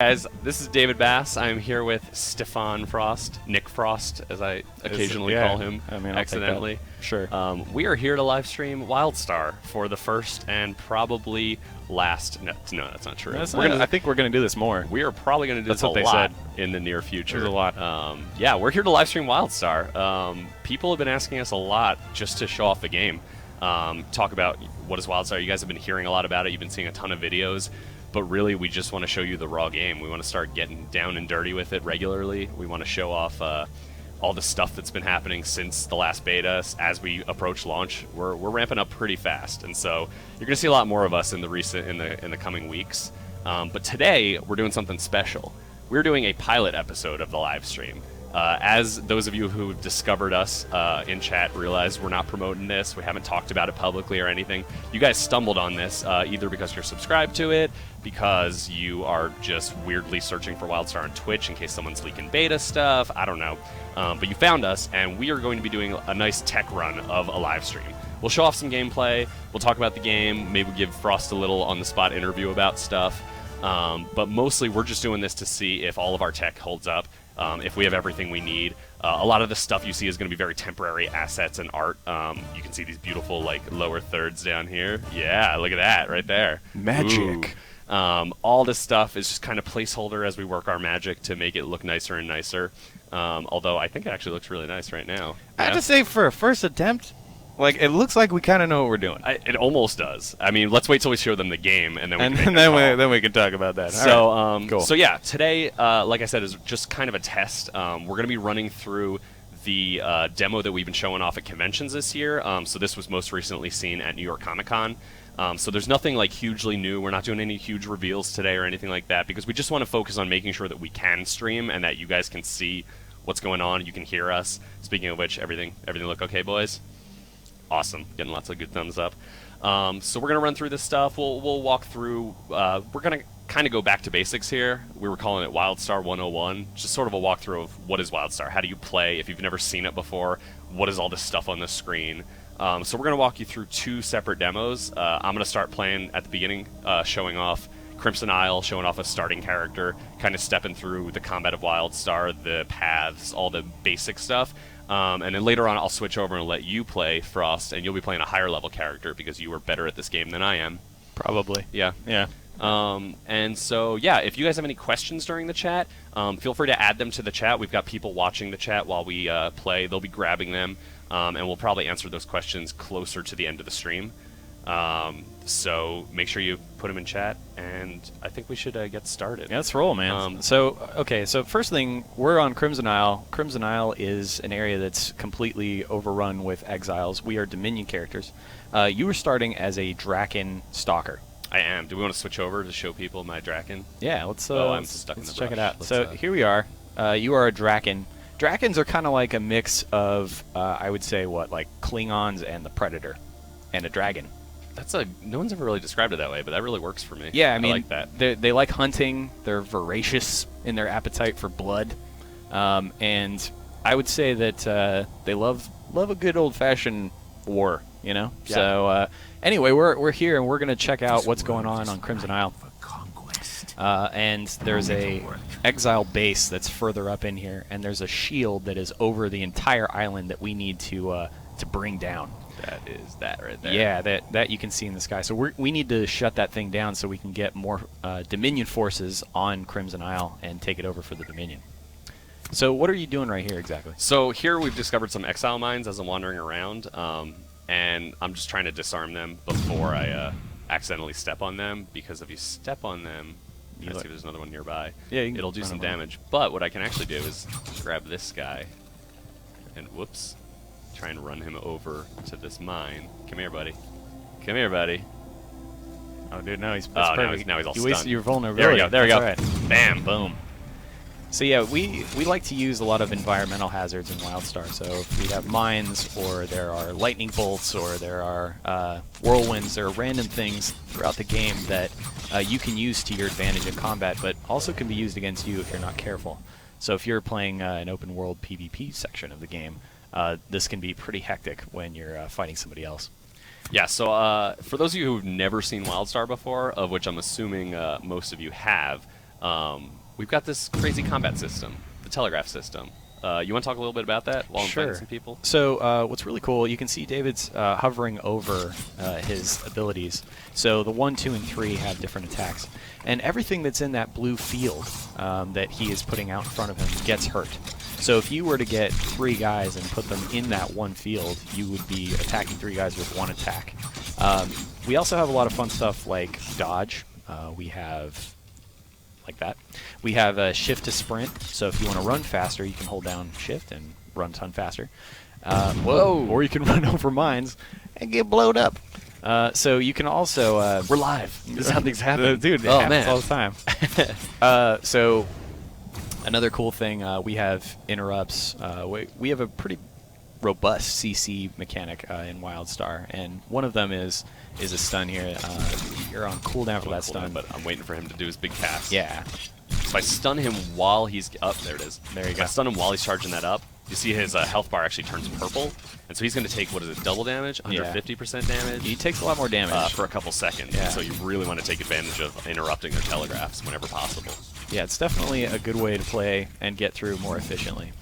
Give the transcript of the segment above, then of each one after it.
Guys, this is David Bass. I'm here with Stefan Frost, Nick Frost, as I occasionally call him, accidentally. Sure. We are here to live stream WildStar for the first and probably last. No, that's not true. I think we're going to do this more. We are probably going to do this a lot in the near future. There's a lot. Yeah, we're here to live stream WildStar. People have been asking us a lot just to show off the game. Talk about what is WildStar. You guys have been hearing a lot about it. You've been seeing a ton of videos. But really, we just want to show you the raw game. We want to start getting down and dirty with it regularly. We want to show off all the stuff that's been happening since the last beta. As we approach launch, we're ramping up pretty fast, and so you're going to see a lot more of us in the coming weeks. But today, we're doing something special. We're doing a pilot episode of the live stream. As those of you who discovered us in chat realize, we're not promoting this. We haven't talked about it publicly or anything. You guys stumbled on this either because you're subscribed to it, because you are just weirdly searching for WildStar on Twitch in case someone's leaking beta stuff. I don't know. But you found us, and we are going to be doing a nice tech run of a live stream. We'll show off some gameplay. We'll talk about the game. Maybe give Frost a little on-the-spot interview about stuff. But mostly, we're just doing this to see if all of our tech holds up. If we have everything we need. A lot of the stuff you see is going to be very temporary assets and art. You can see these beautiful lower thirds down here. Yeah, look at that right there. Magic. All this stuff is just kind of placeholder as we work our magic to make it look nicer and nicer. Although I think it actually looks really nice right now. I have to say, for a first attempt, it looks like we kind of know what we're doing. It almost does. I mean, let's wait till we show them the game, and then we can talk about that. So, right. Cool. So yeah, today, like I said, is just kind of a test. We're going to be running through the demo that we've been showing off at conventions this year. So this was most recently seen at New York Comic Con. So there's nothing hugely new. We're not doing any huge reveals today or anything like that, because we just want to focus on making sure that we can stream and that you guys can see what's going on. You can hear us. Speaking of which, everything look okay, boys? Awesome. Getting lots of good thumbs up. So we're going to run through this stuff. We'll walk through. We're going to kind of go back to basics here. We were calling it WildStar 101, just sort of a walkthrough of what is WildStar. How do you play? If you've never seen it before, what is all this stuff on the screen? So we're going to walk you through two separate demos. I'm going to start playing at the beginning, showing off Crimson Isle, showing off a starting character, kind of stepping through the combat of WildStar, the paths, all the basic stuff. And then later on, I'll switch over and let you play Frost, and you'll be playing a higher level character because you are better at this game than I am. Probably. Yeah. Yeah. And so, yeah, if you guys have any questions during the chat, feel free to add them to the chat. We've got people watching the chat while we play. They'll be grabbing them, and we'll probably answer those questions closer to the end of the stream. So make sure you put them in chat, and I think we should get started. Yeah, let's roll, man. So first thing, we're on Crimson Isle. Crimson Isle is an area that's completely overrun with exiles. We are Dominion characters. You were starting as a Draken Stalker. I am. Do we want to switch over to show people my Draken? Yeah, let's I'm stuck in the check it brush. out. So here we are. You are a Draken. Drakens are kind of like a mix of, I would say, like Klingons and the Predator, and a dragon. No one's ever really described it that way, but that really works for me. Yeah, I mean, like that. They like hunting. They're voracious in their appetite for blood, and I would say that they love a good old-fashioned war. You know. Yeah. So anyway, we're here and we're gonna check out what's going on Crimson Isle. And there's a exile base that's further up in here, and there's a shield that is over the entire island that we need to bring down. That is that right there. Yeah, that you can see in the sky. So we need to shut that thing down so we can get more Dominion forces on Crimson Isle and take it over for the Dominion. So what are you doing right here exactly? So here we've discovered some exile mines as I'm wandering around, and I'm just trying to disarm them before I accidentally step on them, because if you step on them, let's see if there's another one nearby. Yeah, it'll do some damage. But what I can actually do is grab this guy and whoops. Try and run him over to this mine. Come here, buddy. Come here, buddy. Oh, dude, no, he's now perfect. he's all you stunned. wasted your vulnerability. There we go. Right. Bam, boom. So yeah, we like to use a lot of environmental hazards in WildStar. So if we have mines, or there are lightning bolts, or there are whirlwinds, there are random things throughout the game that you can use to your advantage in combat, but also can be used against you if you're not careful. So if you're playing an open world PvP section of the game, this can be pretty hectic when you're fighting somebody else. Yeah, so for those of you who've never seen WildStar before, of which I'm assuming most of you have, we've got this crazy combat system, the telegraph system. You want to talk a little bit about that while I'm Sure. inviting some people? So what's really cool, you can see David's hovering over his abilities. So the 1, 2, and 3 have different attacks. And everything that's in that blue field that he is putting out in front of him gets hurt. So if you were to get 3 guys and put them in that one field, you would be attacking 3 guys with 1 attack. We also have a lot of fun stuff like dodge. We have like that. We have shift to sprint, so if you want to run faster, you can hold down shift and run a ton faster. Whoa! Or you can run over mines and get blowed up. So you can also... We're live. This is how things happen. Dude, it happens all the time. So another cool thing, we have interrupts. We have a pretty robust CC mechanic in WildStar, and one of them is a stun here. You're on cooldown for that stun. But I'm waiting for him to do his big cast. Yeah. So if I stun him while he's up, there it is. There you If go. I stun him while he's charging that up, you see his health bar actually turns purple, and so he's going to take, what is it, double damage, under Yeah. 50% damage. He takes a lot more damage. For a couple seconds. Yeah. So you really want to take advantage of interrupting their telegraphs whenever possible. Yeah, it's definitely a good way to play and get through more efficiently.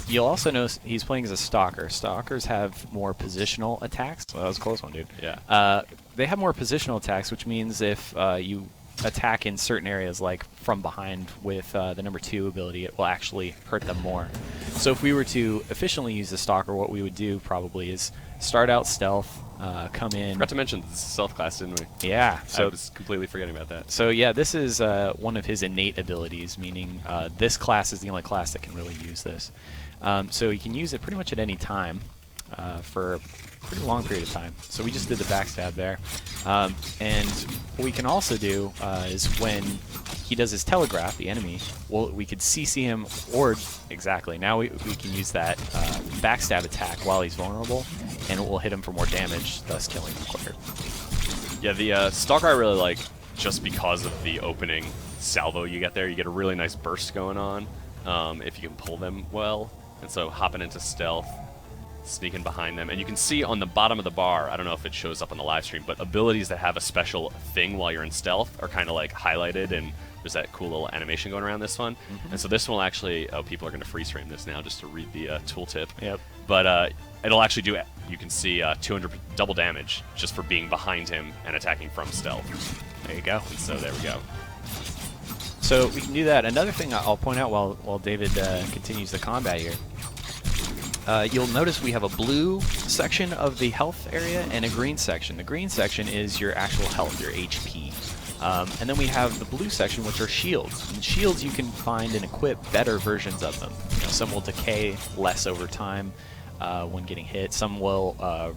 You'll also notice he's playing as a stalker. Stalkers have more positional attacks. Well, that was a close one, dude. Yeah. They have more positional attacks, which means if you attack in certain areas, like from behind with the number 2 ability, it will actually hurt them more. So if we were to efficiently use the stalker, what we would do probably is start out stealth, come in. Forgot to mention this is a stealth class, didn't we? Yeah. I So was completely forgetting about that. So yeah, this is one of his innate abilities, meaning this class is the only class that can really use this. So you can use it pretty much at any time for a pretty long period of time. So we just did the backstab there. And what we can also do is when he does his telegraph, the enemy, we could CC him, or exactly, now we can use that backstab attack while he's vulnerable, and it will hit him for more damage, thus killing him quicker. Yeah, the Stalker I really like just because of the opening salvo you get there. You get a really nice burst going on if you can pull them well. And so hopping into stealth, sneaking behind them. And you can see on the bottom of the bar, I don't know if it shows up on the live stream, but abilities that have a special thing while you're in stealth are kind of like highlighted, and there's that cool little animation going around this one. Mm-hmm. And so this one will actually, people are going to freeze frame this now just to read the tooltip. Yep. But it'll actually do, you can see 200 double damage just for being behind him and attacking from stealth. There you go. And so there we go. So we can do that. Another thing I'll point out while David continues the combat here, you'll notice we have a blue section of the health area and a green section. The green section is your actual health, your HP. And then we have the blue section, which are shields. And shields, you can find and equip better versions of them. You know, some will decay less over time when getting hit. Some will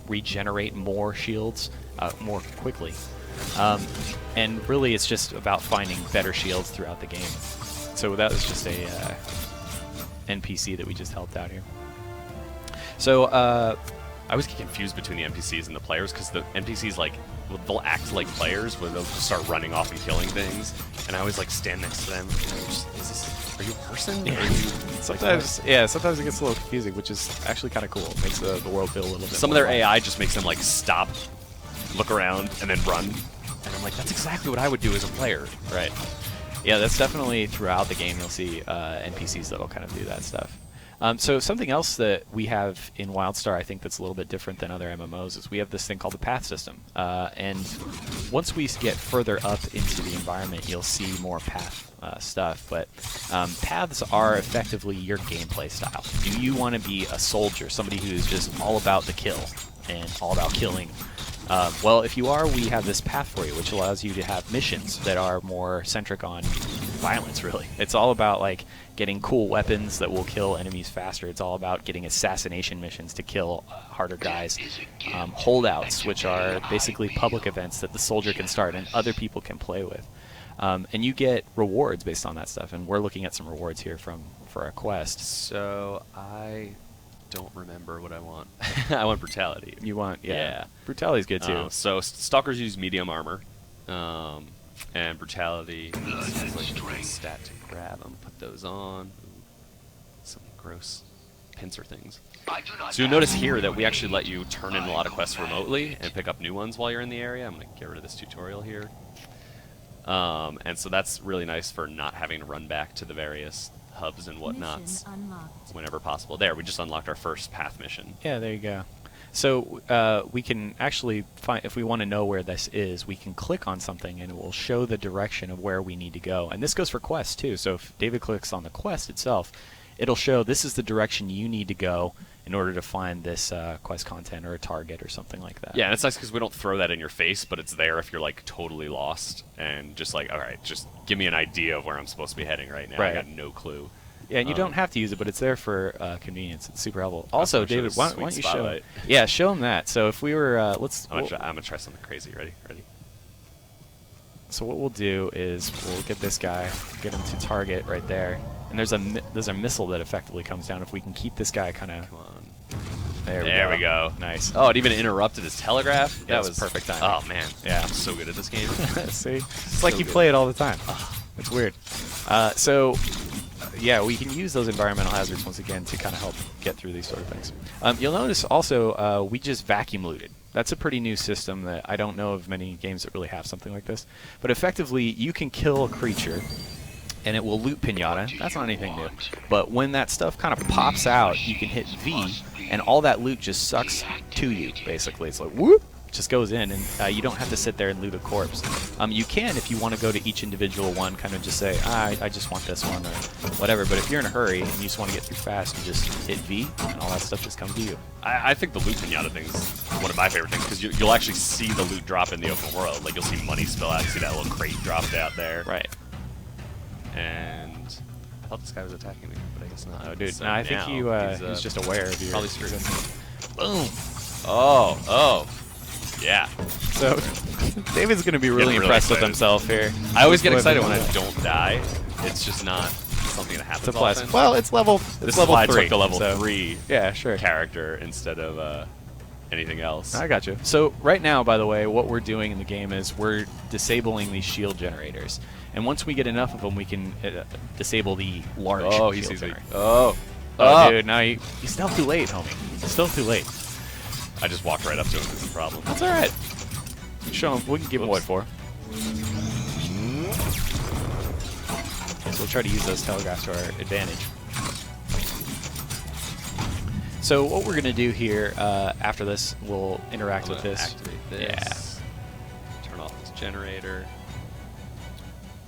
regenerate more shields more quickly. And really, it's just about finding better shields throughout the game. So that was just a NPC that we just helped out here. So I always get confused between the NPCs and the players, because the NPCs, like, they'll act like players where they'll just start running off and killing things, and I always like stand next to them. Are you a person? Yeah. Are you, sometimes it gets a little confusing, which is actually kind of cool. It makes the world feel a little bit some of more their AI just makes them like stop, look around, and then run. And I'm like, that's exactly what I would do as a player. Right. Yeah, that's definitely throughout the game. You'll see NPCs that'll kind of do that stuff. So something else that we have in WildStar, I think that's a little bit different than other MMOs, is we have this thing called the path system. And once we get further up into the environment, you'll see more path stuff. But paths are effectively your gameplay style. Do you want to be a soldier, somebody who's just all about the kill and all about killing? Well, if you are, we have this path for you, which allows you to have missions that are more centric on violence, really. It's all about, like, getting cool weapons that will kill enemies faster. It's all about getting assassination missions to kill harder guys. Holdouts, which are basically public events that the soldier can start and other people can play with. And you get rewards based on that stuff, and we're looking at some rewards here for our quest. So I don't remember what I want. I want brutality. You want, Yeah. Brutality's good too. So stalkers use medium armor, and brutality is like a stat to grab them. Put those on. Ooh, some gross pincer things. So you'll notice here that we actually let you turn in a lot of quests remotely and pick up new ones while you're in the area. I'm going to get rid of this tutorial here. And so that's really nice for not having to run back to the various hubs and whatnots whenever possible. There, we just unlocked our first path mission. Yeah, there you go. So we can actually find, if we want to know where this is, we can click on something and it will show the direction of where we need to go. And this goes for quests too. So if David clicks on the quest itself, it'll show this is the direction you need to go in order to find this quest content or a target or something like that. Yeah, and it's nice because we don't throw that in your face, but it's there if you're like totally lost and just like, all right, just give me an idea of where I'm supposed to be heading right now. Right. I got no clue. Yeah, and you don't have to use it, but it's there for convenience. It's super helpful. Also, David, why don't you show? Yeah, show him that. So if we were, I'm gonna try something crazy. Ready? So what we'll do is we'll get this guy, get him to target right there, and there's a missile that effectively comes down. If we can keep this guy kind of, Come on. there we go. Nice. Oh, it even interrupted his telegraph. Yeah, that was perfect timing. Oh man. Yeah, I'm so good at this game. See, it's like you play it all the time. It's weird. Yeah, we can use those environmental hazards once again to kind of help get through these sort of things. You'll notice also we just vacuum looted. That's a pretty new system that I don't know of many games that really have something like this. But effectively, you can kill a creature, and it will loot pinata. That's not anything new. But when that stuff kind of pops out, you can hit V, and all that loot just sucks to you, basically. It's like, whoop! Just goes in, and you don't have to sit there and loot a corpse. You can, if you want to go to each individual one, kind of just say, I just want this one, or whatever. But if you're in a hurry and you just want to get through fast, you just hit V, and all that stuff just comes to you. I think the loot pinata thing is one of my favorite things, because you'll actually see the loot drop in the open world. Like, you'll see money spill out, see that little crate dropped out there. Right. And I thought this guy was attacking me, but I guess not. Oh, dude, So no, I think he's just aware of you. Probably screwed. Boom! Oh. Yeah. So, David's going to be really impressed with himself here. I always get excited when I don't die. It's just not something that happens often. Well, it's level. This level is why 3. I took the level 3 yeah, sure. character instead of anything else. I got you. So right now, by the way, what we're doing in the game is we're disabling these shield generators, and once we get enough of them, we can disable the large. Oh, he shield sees me. generator. Oh, dude, now you're still too late, homie. It's still too late. I just walked right up to him. This is a problem. That's all right. Show him. We can give him what for. So we'll try to use those telegraphs to our advantage. So what we're going to do here after this, we'll interact with this. Activate this. Yeah. Turn off this generator.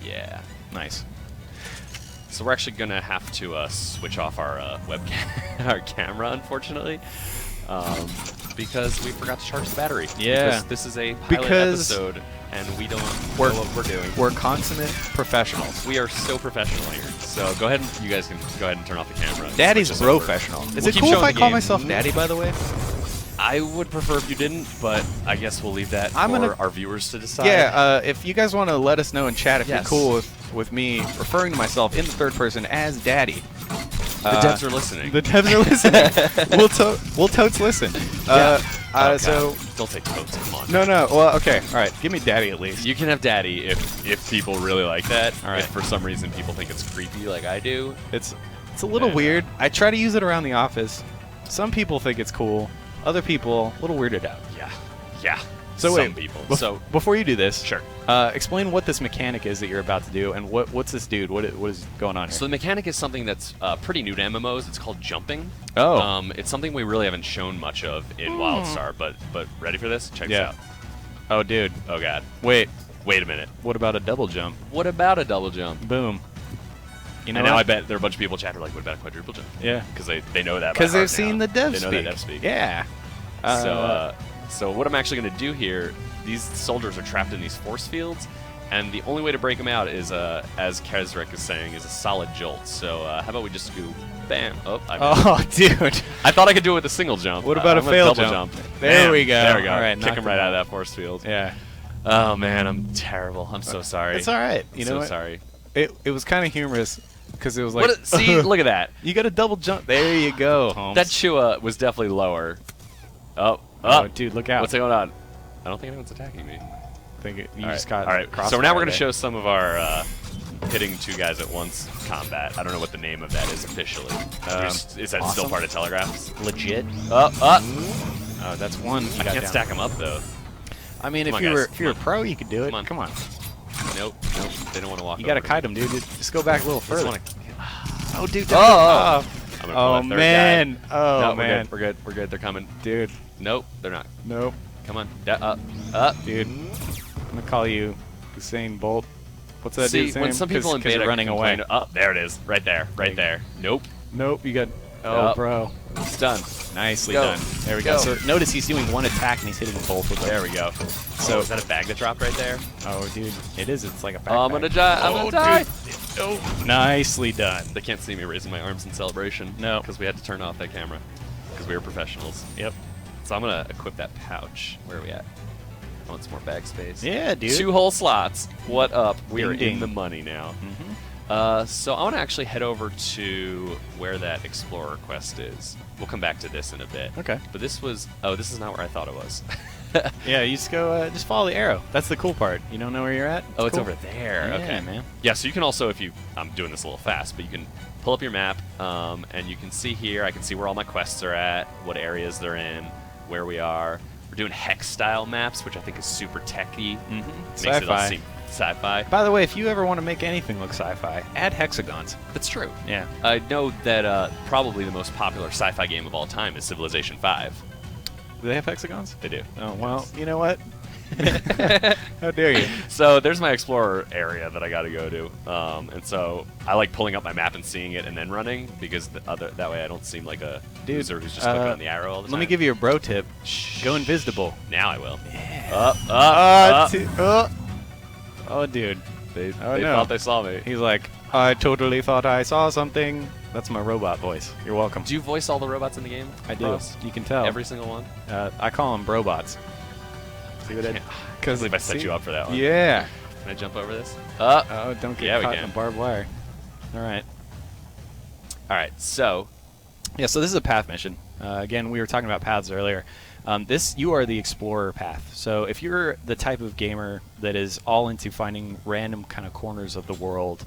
Yeah. Nice. So we're actually going to have to switch off our webcam, our camera, unfortunately. Because we forgot to charge the battery. Yeah. Because this is a pilot episode, and we don't know what we're doing. We're consummate professionals. We are so professional here. So go ahead, you guys can go ahead and turn off the camera. Daddy's professional. Is it cool if I call myself Daddy, by the way? I would prefer if you didn't, but I guess we'll leave that for our viewers to decide. Yeah, if you guys want to let us know in chat if you're cool with me referring to myself in the third person as Daddy. The devs are listening. The devs are listening. we'll totes listen. So don't take totes. Come on. No. Well, okay. All right. Give me Daddy at least. You can have Daddy if people really like that. All right. If for some reason people think it's creepy, like I do. It's a little weird. I try to use it around the office. Some people think it's cool. Other people a little weirded out. Yeah. So some people. So before you do this, sure. Explain what this mechanic is that you're about to do, and what's this dude? What is going on here? So the mechanic is something that's pretty new to MMOs. It's called jumping. Oh. It's something we really haven't shown much of in WildStar, but ready for this? Check this out. Oh, dude. Oh god. Wait a minute. What about a double jump? What about a double jump? Boom. You know and now I bet there are a bunch of people chatting like, what about a quadruple jump? Yeah. Because they know that. Because they've seen the dev speak. They know that dev speak. Yeah. So what I'm actually going to do here, these soldiers are trapped in these force fields, and the only way to break them out is, as Kezrek is saying, is a solid jolt. So how about we just do bam? Dude. I thought I could do it with a single jump. What about a fail jump? There we go. There we go. All right, kick him right out of that force field. Yeah. Oh man, I'm terrible. I'm so sorry. It's all right. You know what? Sorry. It was kind of humorous because it was like. See, look at that. You got a double jump. There you go, Holmes. That Chua was definitely lower. Oh, dude, look out. What's going on? I don't think anyone's attacking me. I think you just got. All right. So now we're going to show some of our hitting two guys at once combat. I don't know what the name of that is officially. Is that still part of telegraphs? Legit. Oh, that's one. I can't stack them up though. I mean, if you were pro, you could do it. Come on. Nope. They don't want to walk. You gotta over kite them, dude. Just go back a little They just further. wanna- Oh, dude. Oh! I'm gonna pull Oh a third man. guy. Oh No, man. we're good. They're coming. Dude. Nope, they're not. Nope. Come on. Up. Dude. I'm gonna call you Usain Bolt. What's that See, dude's name? when some people in beta you're running away. complain- Oh, there it is. Right there. Right there. Nope. Nope. You got. Oh, Yep. bro. It's done. Nicely Go. done. There we go. Go. So notice he's doing one attack and he's hitting both with them. There we go. So is that a bag to drop right there? Oh, dude. It is. It's like a backpack. Oh, I'm gonna die. I'm gonna die. Dude. Oh, nicely done. They can't see me raising my arms in celebration. No. Because we had to turn off that camera. Because we were professionals. Yep. So I'm gonna equip that pouch. Where are we at? I want some more bag space. Yeah, dude. 2 whole slots. What up? We Ding, are ding. in the money now. Mm-hmm. So I want to actually head over to where that Explorer quest is. We'll come back to this in a bit. Okay. But this was... Oh, this is not where I thought it was. Yeah, you just go, just follow the arrow. That's the cool part. You don't know where you're at? Oh, it's cool. over there. Yeah, Okay, man. Yeah, so you can also, if you... I'm doing this a little fast, but you can pull up your map, and you can see here, I can see where all my quests are at, what areas they're in, where we are. We're doing hex-style maps, which I think is super techy. Makes it all Sci-fi. seem sci-fi. By the way, if you ever want to make anything look sci-fi, add hexagons. That's true. Yeah. I know that probably the most popular sci-fi game of all time is Civilization 5. Do they have hexagons? They do. Oh, well, you know what? How dare you? So there's my Explorer area that I got to go to, and so I like pulling up my map and seeing it and then running because that way I don't seem like a Dude, loser who's just clicking on the arrow all the time. Let me give you a bro tip. Go invisible. Now I will. Yeah. Up. Oh, dude. They Oh, no. thought they saw me. He's like, I totally thought I saw something. That's my robot voice. You're welcome. Do you voice all the robots in the game? I do. Bros? You can tell. Every single one? I call them brobots. See what I? I can't believe I set you up for that one. Yeah. Can I jump over this? Oh, don't get Yeah, we caught in can. the barbed wire. All right. All right, so Yeah, so this is a path mission. Again, we were talking about paths earlier. You are the explorer path. So if you're the type of gamer that is all into finding random kind of corners of the world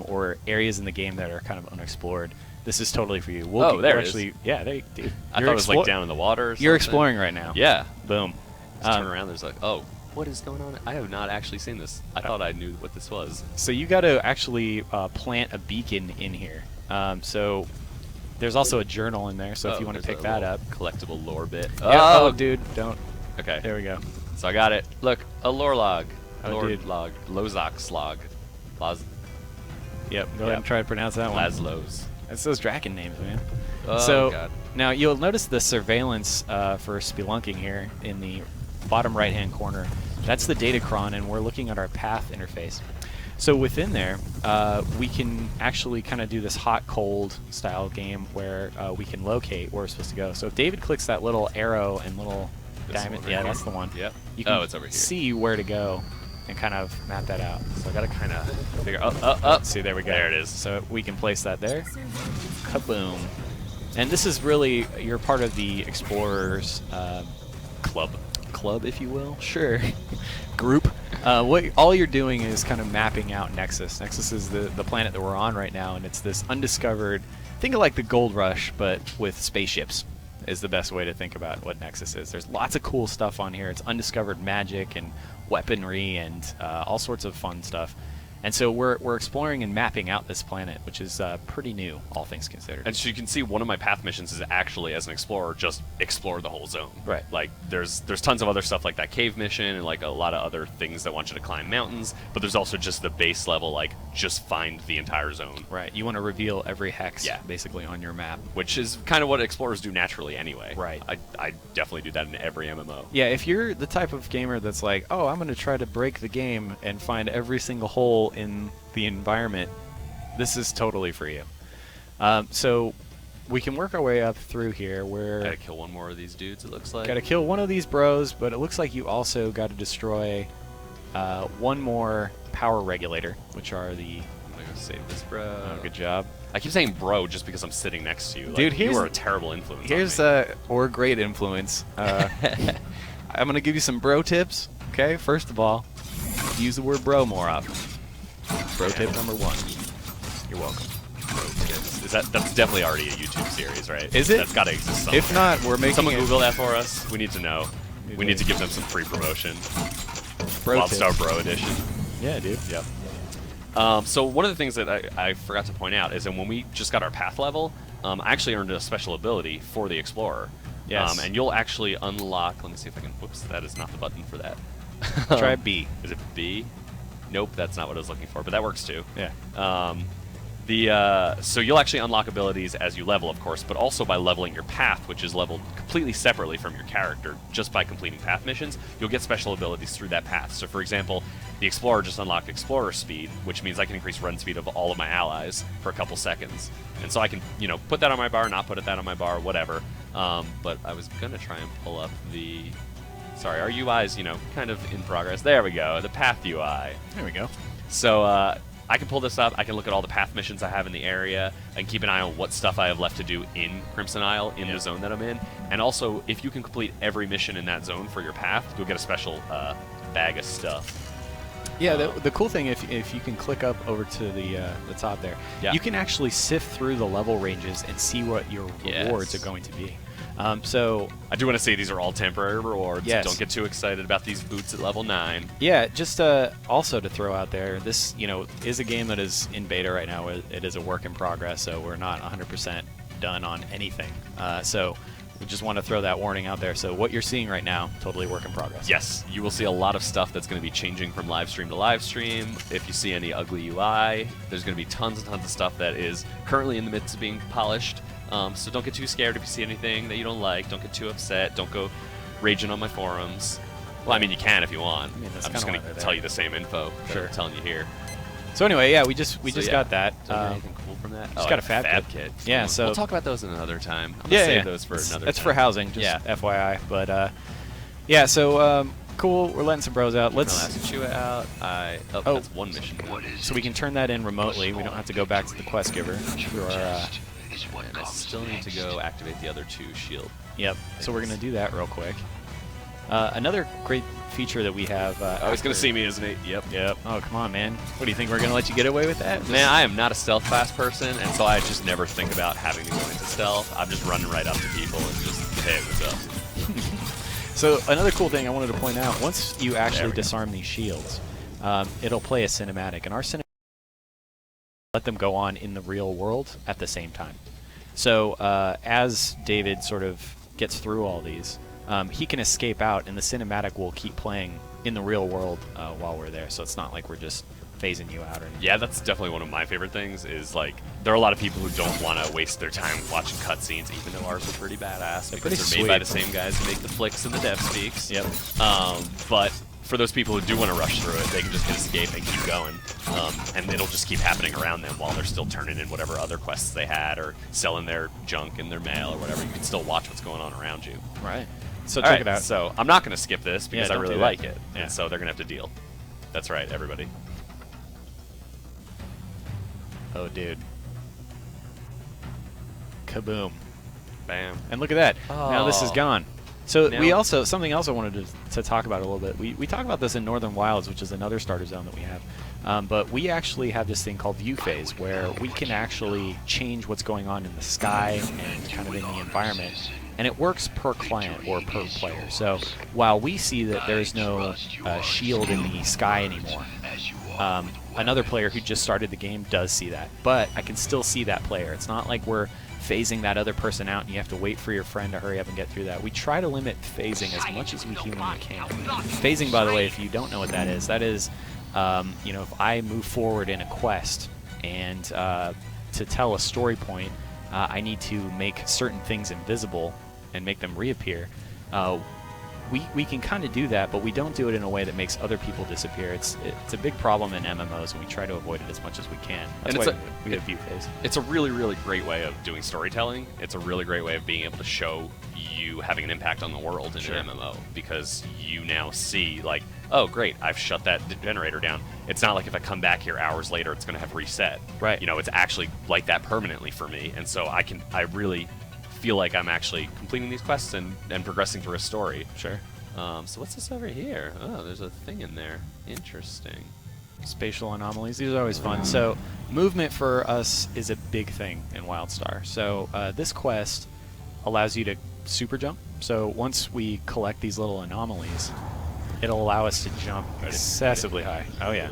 or areas in the game that are kind of unexplored, this is totally for you. there it is. Yeah, dude. I thought it was like down in the water or something. You're exploring right now. Yeah. Boom. Just turn around, there's like, oh, what is going on? I have not actually seen this. I thought I knew what this was. So you got to actually plant a beacon in here. So there's also a journal in there, so if you want to there's pick a that little up. collectible lore bit. Oh, dude, don't. Okay. There we go. So I got it. Look, a lore log. Oh, Lore dude. log. Lozok's log. Yep, go ahead and try to pronounce that one. Laszlo's. It's those Draken names, man. Oh, So God. now you'll notice the surveillance for spelunking here in the bottom right-hand corner. That's the datacron, and we're looking at our path interface. So within there, we can actually kind of do this hot-cold style game where we can locate where we're supposed to go. So if David clicks that little arrow and little This diamond, one right yeah, here? that's the one. Yep. You can It's over here. see where to go and kind of map that out. So I gotta kind of figure. Up. See, there we go. There it is. So we can place that there. Kaboom. And this is really, you're part of the Explorers club, if you will. Sure. Group. All you're doing is kind of mapping out Nexus. Nexus is the planet that we're on right now, and it's this undiscovered, think of like the Gold Rush, but with spaceships is the best way to think about what Nexus is. There's lots of cool stuff on here. It's undiscovered magic and weaponry and all sorts of fun stuff. And so we're exploring and mapping out this planet, which is pretty new, all things considered. And so you can see one of my path missions is actually, as an explorer, just explore the whole zone. Right. Like, there's tons of other stuff like that cave mission and, like, a lot of other things that want you to climb mountains, but there's also just the base level, like, just find the entire zone. Right. You want to reveal every hex, Yeah. basically, on your map. Which is kind of what explorers do naturally anyway. Right. I definitely do that in every MMO. Yeah, if you're the type of gamer that's like, oh, I'm going to try to break the game and find every single hole in the environment, this is totally for you. So we can work our way up through here where... Gotta kill one more of these dudes, it looks like. Gotta kill one of these bros, but it looks like you also got to destroy one more power regulator, which are the... I'm gonna go save this bro. Oh, good job. I keep saying bro just because I'm sitting next to you. Like, Dude, here's... you are a terrible influence Here's on me. or great influence. I'm gonna give you some bro tips. Okay, first of all, use the word bro more often. Bro tip number 1. You're welcome. Bro tips. That's definitely already a YouTube series, right? Is it? That's gotta exist somewhere. If not, we're making Someone it Google that for us. We need to know. We need to give them some free promotion. bro WildStar tip. Bro Edition. Yeah, dude. Yep. So one of the things that I forgot to point out is that when we just got our path level, I actually earned a special ability for the Explorer. Yes. And you'll actually unlock. Let me see if I can. Whoops, that is not the button for that. Try B. Is it B? Nope, that's not what I was looking for, but that works too. Yeah. So you'll actually unlock abilities as you level, of course, but also by leveling your path, which is leveled completely separately from your character. Just by completing path missions, you'll get special abilities through that path. So, for example, the Explorer just unlocked Explorer Speed, which means I can increase run speed of all of my allies for a couple seconds. And so I can, put that on my bar, not put that on my bar, whatever. But I was going to try and pull up the... Sorry, our UI's, kind of in progress. There we go, the path UI. There we go. So I can pull this up. I can look at all the path missions I have in the area. I can keep an eye on what stuff I have left to do in Crimson Isle, in the zone that I'm in. And also, if you can complete every mission in that zone for your path, you'll get a special bag of stuff. Yeah, the cool thing, if you can click up over to the top there, you can actually sift through the level ranges and see what your rewards are going to be. So I do want to say these are all temporary rewards. Yes. Don't get too excited about these boots at level 9. Yeah, just also to throw out there, this is a game that is in beta right now. It is a work in progress, so we're not 100% done on anything. So we just want to throw that warning out there. So what you're seeing right now, totally work in progress. Yes, you will see a lot of stuff that's going to be changing from live stream to live stream. If you see any ugly UI, there's going to be tons and tons of stuff that is currently in the midst of being polished. So don't get too scared if you see anything that you don't like. Don't get too upset. Don't go raging on my forums. Well, I mean, you can if you want. I'm just going to tell you the same info that I'm telling you here. So anyway, yeah, we just got that. Anything cool from that? Just got a fab kit. Yeah, so we'll talk about those another time. I'm gonna save those for another time. That's for housing, just FYI. But yeah, so cool. We're letting some bros out. Let's you out. That's one mission. So we can turn that in remotely. We don't have to go back to the quest giver through our. And I still need to go activate the other 2 shield. Yep. So we're gonna do that real quick. Another great feature that we have. Oh, he's gonna see me, isn't he? Yep. Oh, come on, man. What do you think? We're gonna let you get away with that? Man, I am not a stealth class person, and so I just never think about having to go into stealth. I'm just running right up to people and just, hey, what's up? So another cool thing I wanted to point out: once you actually disarm these shields, it'll play a cinematic, and our cinematic let them go on in the real world at the same time. So as David sort of gets through all these, he can escape out, and the cinematic will keep playing in the real world while we're there. So it's not like we're just phasing you out or anything. Yeah, that's definitely one of my favorite things. Is like there are a lot of people who don't want to waste their time watching cutscenes, even though ours are pretty badass because they're made by the same guys who make the flicks and the dev speaks. Yep. But for those people who do want to rush through it, they can just hit escape and keep going, and it'll just keep happening around them while they're still turning in whatever other quests they had or selling their junk in their mail or whatever. You can still watch what's going on around you. Right. So check it out. So I'm not going to skip this because I really like it, and so they're going to have to deal. That's right, everybody. Oh, dude. Kaboom. Bam. And look at that. Oh. Now this is gone. So we also, something else I wanted to talk about a little bit. We talk about this in Northern Wilds, which is another starter zone that we have. But we actually have this thing called view phase, where we can actually change what's going on in the sky and kind of in the environment. And it works per client or per player. So while we see that there's no shield in the sky anymore, another player who just started the game does see that. But I can still see that player. It's not like we're phasing that other person out and you have to wait for your friend to hurry up and get through that. We try to limit phasing as much as we humanly can. Phasing, by the way, if you don't know what that is if I move forward in a quest and to tell a story point, I need to make certain things invisible and make them reappear. We can kind of do that, but we don't do it in a way that makes other people disappear. It's a big problem in MMOs, and we try to avoid it as much as we can. That's why we have view phase. It's a really, really great way of doing storytelling. It's a really great way of being able to show you having an impact on the world in an MMO, because you now see, like, oh, great, I've shut that generator down. It's not like if I come back here hours later, it's going to have reset. Right. It's actually like that permanently for me, and so I really feel like I'm actually completing these quests and progressing through a story. Sure. So what's this over here? Oh, there's a thing in there. Interesting. Spatial anomalies. These are always fun. So movement for us is a big thing in WildStar. So this quest allows you to super jump. So once we collect these little anomalies, it'll allow us to jump excessively high. Oh, yeah.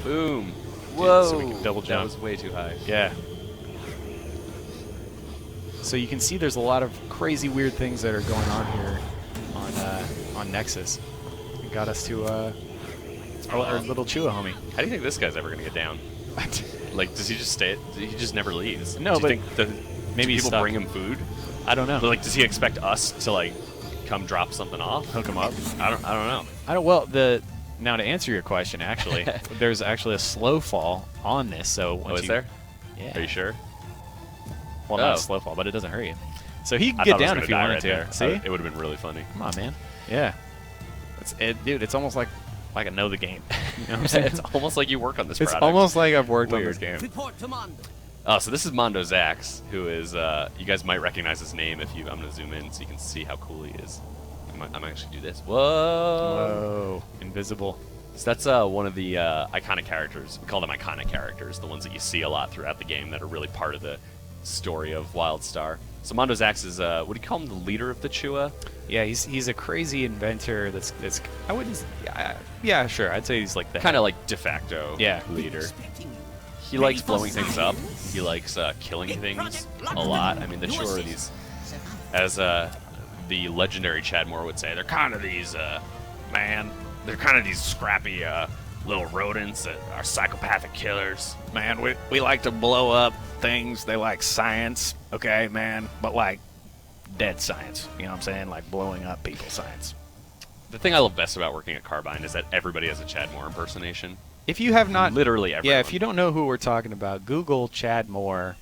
Boom. Dude, Whoa. so we can double That jump. was way too high. Yeah. So you can see there's a lot of crazy weird things that are going on here on Nexus. It got us to our little Chua homie. How do you think this guy's ever gonna get down? Like, does he just stay? He just never leaves. No, do but you think maybe do he's people stuck. bring him food? I don't know. Like, does he expect us to like come drop something off? Hook him up. I don't know. Well, now to answer your question, actually, there's actually a slow fall on this. So once Oh, is there? Yeah. Are you sure? Well, not Oh. a slow fall, but it doesn't hurt you. So he can I get thought I was down gonna if you die wanted right to. there. See? It would have been really funny. Come on, man. Yeah. Dude, it's almost like I know the game. You know what I'm saying? It's almost like you work on this It's product. almost like I've worked on Weird. this game. Report to Mondo. So this is Mondo Zax, who is, you guys might recognize his name if you, I'm going to zoom in so you can see how cool he is. I might actually do this. Whoa! Whoa. Invisible. So that's one of the iconic characters. We call them iconic characters, the ones that you see a lot throughout the game that are really part of the story of WildStar. So Mondo Zax is, what do you call him, the leader of the Chua? Yeah, he's a crazy inventor that's I wouldn't yeah, sure. I'd say he's like the Kind of like de facto Yeah. leader. Expecting you. He likes blowing things up. He likes killing things a lot. I mean, the Chua are these, as the legendary Chad Moore would say, they're kind of these, they're kind of these scrappy little rodents that are psychopathic killers. Man, we like to blow up things. They like science, okay, man? But like dead science. You know what I'm saying? Like blowing up people science. The thing I love best about working at Carbine is that everybody has a Chad Moore impersonation. If you have not Literally everyone. Yeah, if you don't know who we're talking about, Google Chad Moore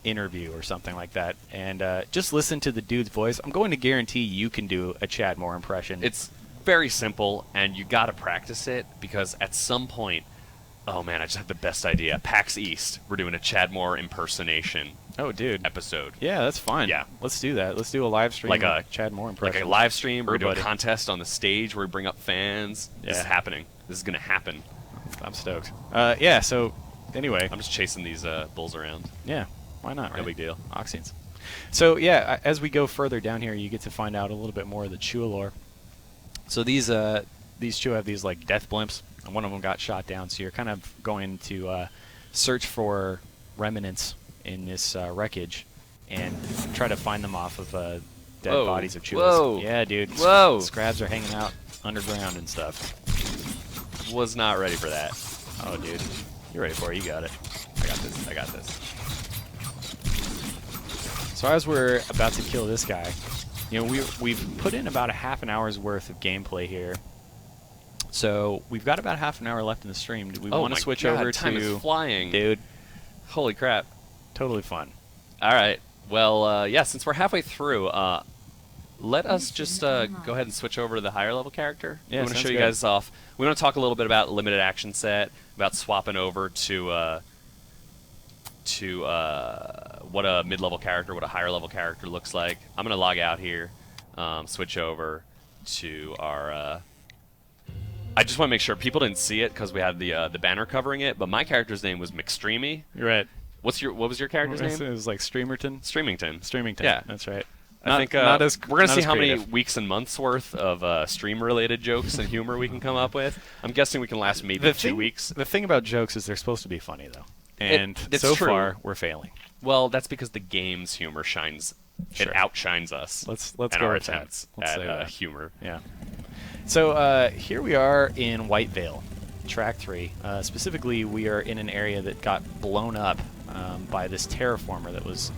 interview or something like that, and just listen to the dude's voice. I'm going to guarantee you can do a Chad Moore impression. It's very simple, and you got to practice it because at some point, oh man, I just had the best idea. PAX East, we're doing a Chad Moore impersonation oh, dude. episode. Yeah, that's fun. Yeah. Let's do that. Let's do a live stream Like of a- Chad Moore Like impression. a live stream, we're doing a Everybody. contest on the stage where we bring up fans. This is Yeah. happening. This is going to happen. I'm stoked. Yeah, so anyway, I'm just chasing these bulls around. yeah, why not, right? No big deal. Oxines. So yeah, as we go further down here, you get to find out a little bit more of the Chua lore. So these Chua have these like death blimps, and one of them got shot down. So you're kind of going to search for remnants in this wreckage and try to find them off of dead Whoa. bodies of Chuas. Whoa. Yeah, dude. Whoa. Scrabs are hanging out underground and stuff. Was not ready for that. Oh, dude. You're ready for it. You got it. I got this. I got this. So as we're about to kill this guy, you know, we've put in about a half an hour's worth of gameplay here. So we've got about half an hour left in the stream. Do we Oh want my to switch God, over time to... is flying. Dude, Holy crap. totally fun. All right. Well, yeah, since we're halfway through, let us just go ahead and switch over to the higher level character. Yeah, we want to sounds show you good. guys off. We want to talk a little bit about limited action set, about swapping over to what a mid-level character, what a higher level character looks like. I'm going to log out here, switch over to our... I just want to make sure people didn't see it because we had the banner covering it, but my character's name was McStreamy. You're right. What was your character's It name? was like Streamerton. Streamington. Streamington. Yeah. That's right. I think not as we're gonna not see as how many creative. weeks and months worth of stream-related jokes and humor we can come up with. I'm guessing we can last maybe 2 weeks. The thing about jokes is they're supposed to be funny, though. And it's so true. far, we're failing. Well, that's because the game's humor shines. Sure. It outshines us. Let's and go our with that. attempts Let's at say that. humor. Yeah. So here we are in White Veil, Track 3. Specifically, we are in an area that got blown up by this terraformer that was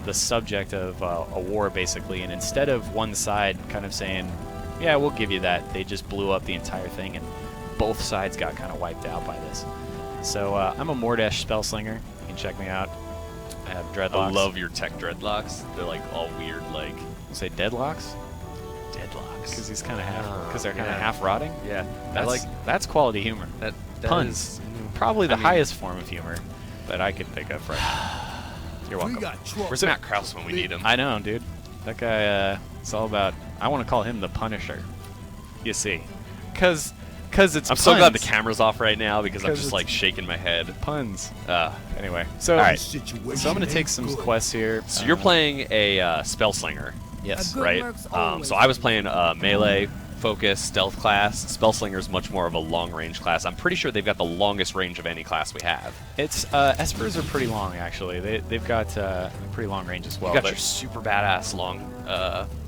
the subject of a war, basically. And instead of one side kind of saying, yeah, we'll give you that, they just blew up the entire thing, and both sides got kind of wiped out by this. So I'm a Mordesh spellslinger. You can check me out. I have dreadlocks. I love your tech dreadlocks. They're like all weird, like Say deadlocks? deadlocks. Because he's kind of half, because they're kind of yeah. half rotting. Yeah, That's quality humor. that Puns. is- Probably the I mean- highest form of humor that I could think of right now. You're welcome. Where's Matt Krause when we need him? I know, dude. That guy, it's all about, I want to call him the Punisher. You see. Because it's I'm so glad the puns. camera's off right now because I'm 'Cause just it's- like shaking my head. Puns. Anyway. So, All right. so I'm going to take some quests here. So you're playing a spellslinger. Yes. Good Right. work's So always I was playing melee focus stealth class. Spellslinger's much more of a long-range class. I'm pretty sure they've got the longest range of any class we have. It's Espers are pretty long, actually. They've got pretty long range as well. You got your super badass long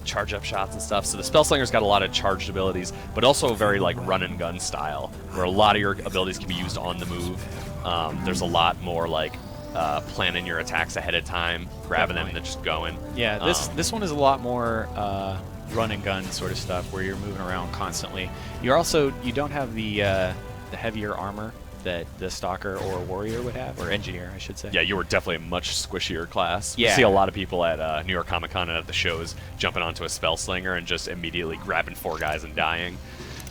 charge-up shots and stuff. So the Spellslinger's got a lot of charged abilities, but also a very like run-and-gun style, where a lot of your abilities can be used on the move. There's a lot more like planning your attacks ahead of time, grabbing them, and then just going. Yeah, this one is a lot more run and gun sort of stuff, where you're moving around constantly. You don't have the heavier armor that the Stalker or Warrior would have, or Engineer, I should say. Yeah, you were definitely a much squishier class. Yeah. You see a lot of people at New York Comic Con and at the shows jumping onto a Spellslinger and just immediately grabbing 4 guys and dying,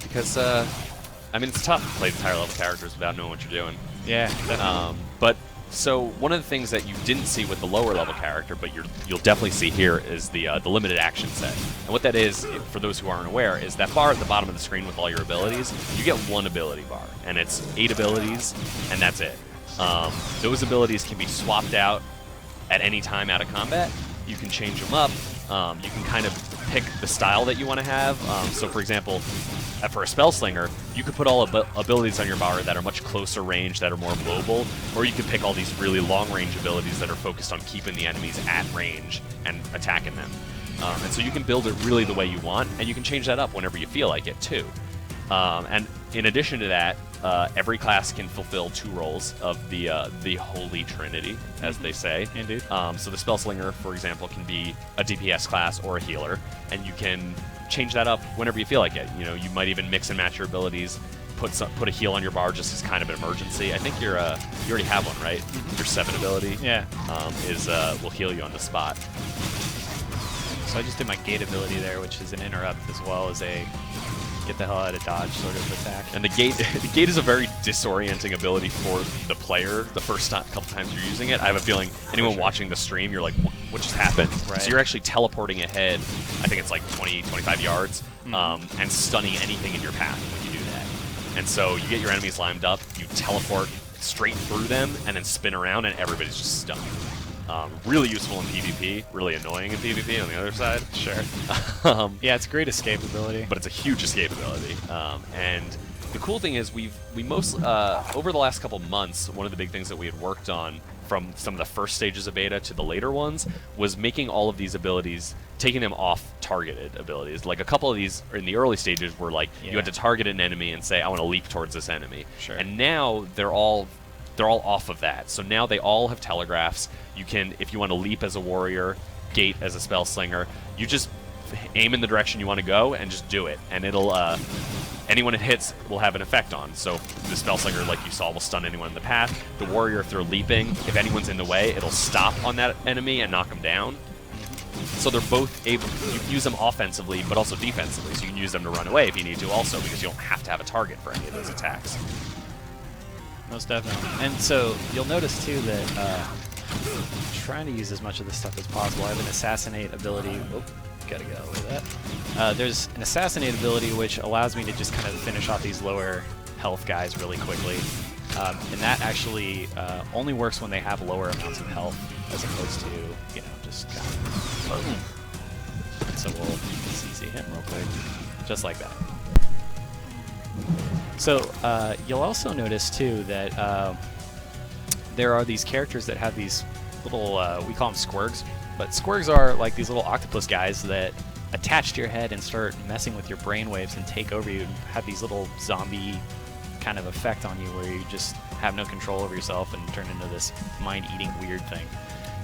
because I mean it's tough to play the higher level characters without knowing what you're doing. Yeah, definitely. But so one of the things that you didn't see with the lower level character, but you'll definitely see here, is the limited action set. And what that is, for those who aren't aware, is that bar at the bottom of the screen with all your abilities. You get 1 ability bar, and it's 8 abilities, and that's it. Those abilities can be swapped out at any time out of combat. You can change them up. You can kind of pick the style that you want to have. So for example, for a Spellslinger, you could put all abilities on your bar that are much closer range, that are more mobile, or you could pick all these really long-range abilities that are focused on keeping the enemies at range and attacking them. And so you can build it really the way you want, and you can change that up whenever you feel like it, too. And in addition to that, every class can fulfill 2 roles of the Holy Trinity, as they say. Indeed. So the Spellslinger, for example, can be a DPS class or a healer, and you can change that up whenever you feel like it. You know, you might even mix and match your abilities. Put a heal on your bar just as kind of an emergency. I think you already have one, right? Your 7 ability, Yeah. will heal you on the spot. So I just did my gate ability there, which is an interrupt as well as a get the hell out of dodge sort of attack. And the gate is a very disorienting ability for the player the first couple times you're using it. I have a feeling anyone watching the stream, you're like, what just happened? Right. So you're actually teleporting ahead, I think it's like 20, 25 yards, and stunning anything in your path when you do that. And so you get your enemies lined up, you teleport straight through them, and then spin around, and everybody's just stunned. Really useful in PvP, really annoying in PvP on the other side. Sure. Yeah, it's a great escape ability. But it's a huge escape ability. And the cool thing is we most over the last couple months, one of the big things that we had worked on from some of the first stages of beta to the later ones was making all of these abilities, taking them off targeted abilities. Like a couple of these in the early stages were like you had to target an enemy and say, I want to leap towards this enemy. Sure. And now they're all off of that. So now they all have telegraphs. You can, if you want to leap as a warrior, gate as a Spellslinger, you just aim in the direction you want to go and just do it. And it'll, anyone it hits will have an effect on. So the Spellslinger, like you saw, will stun anyone in the path. The warrior, if they're leaping, if anyone's in the way, it'll stop on that enemy and knock them down. So they're both able, you can use them offensively, but also defensively. So you can use them to run away if you need to also, because you don't have to have a target for any of those attacks. Most definitely. And so you'll notice too that I'm trying to use as much of this stuff as possible. I have an Assassinate ability. Oh, gotta get out of that. There's an Assassinate ability which allows me to just kind of finish off these lower health guys really quickly. And that actually only works when they have lower amounts of health, as opposed to, you know, just kind of boom. So we'll CC him real quick, just like that. So you'll also notice too that there are these characters that have these little, we call them squirgs, but squirgs are like these little octopus guys that attach to your head and start messing with your brainwaves and take over you and have these little zombie kind of effect on you where you just have no control over yourself and turn into this mind-eating weird thing.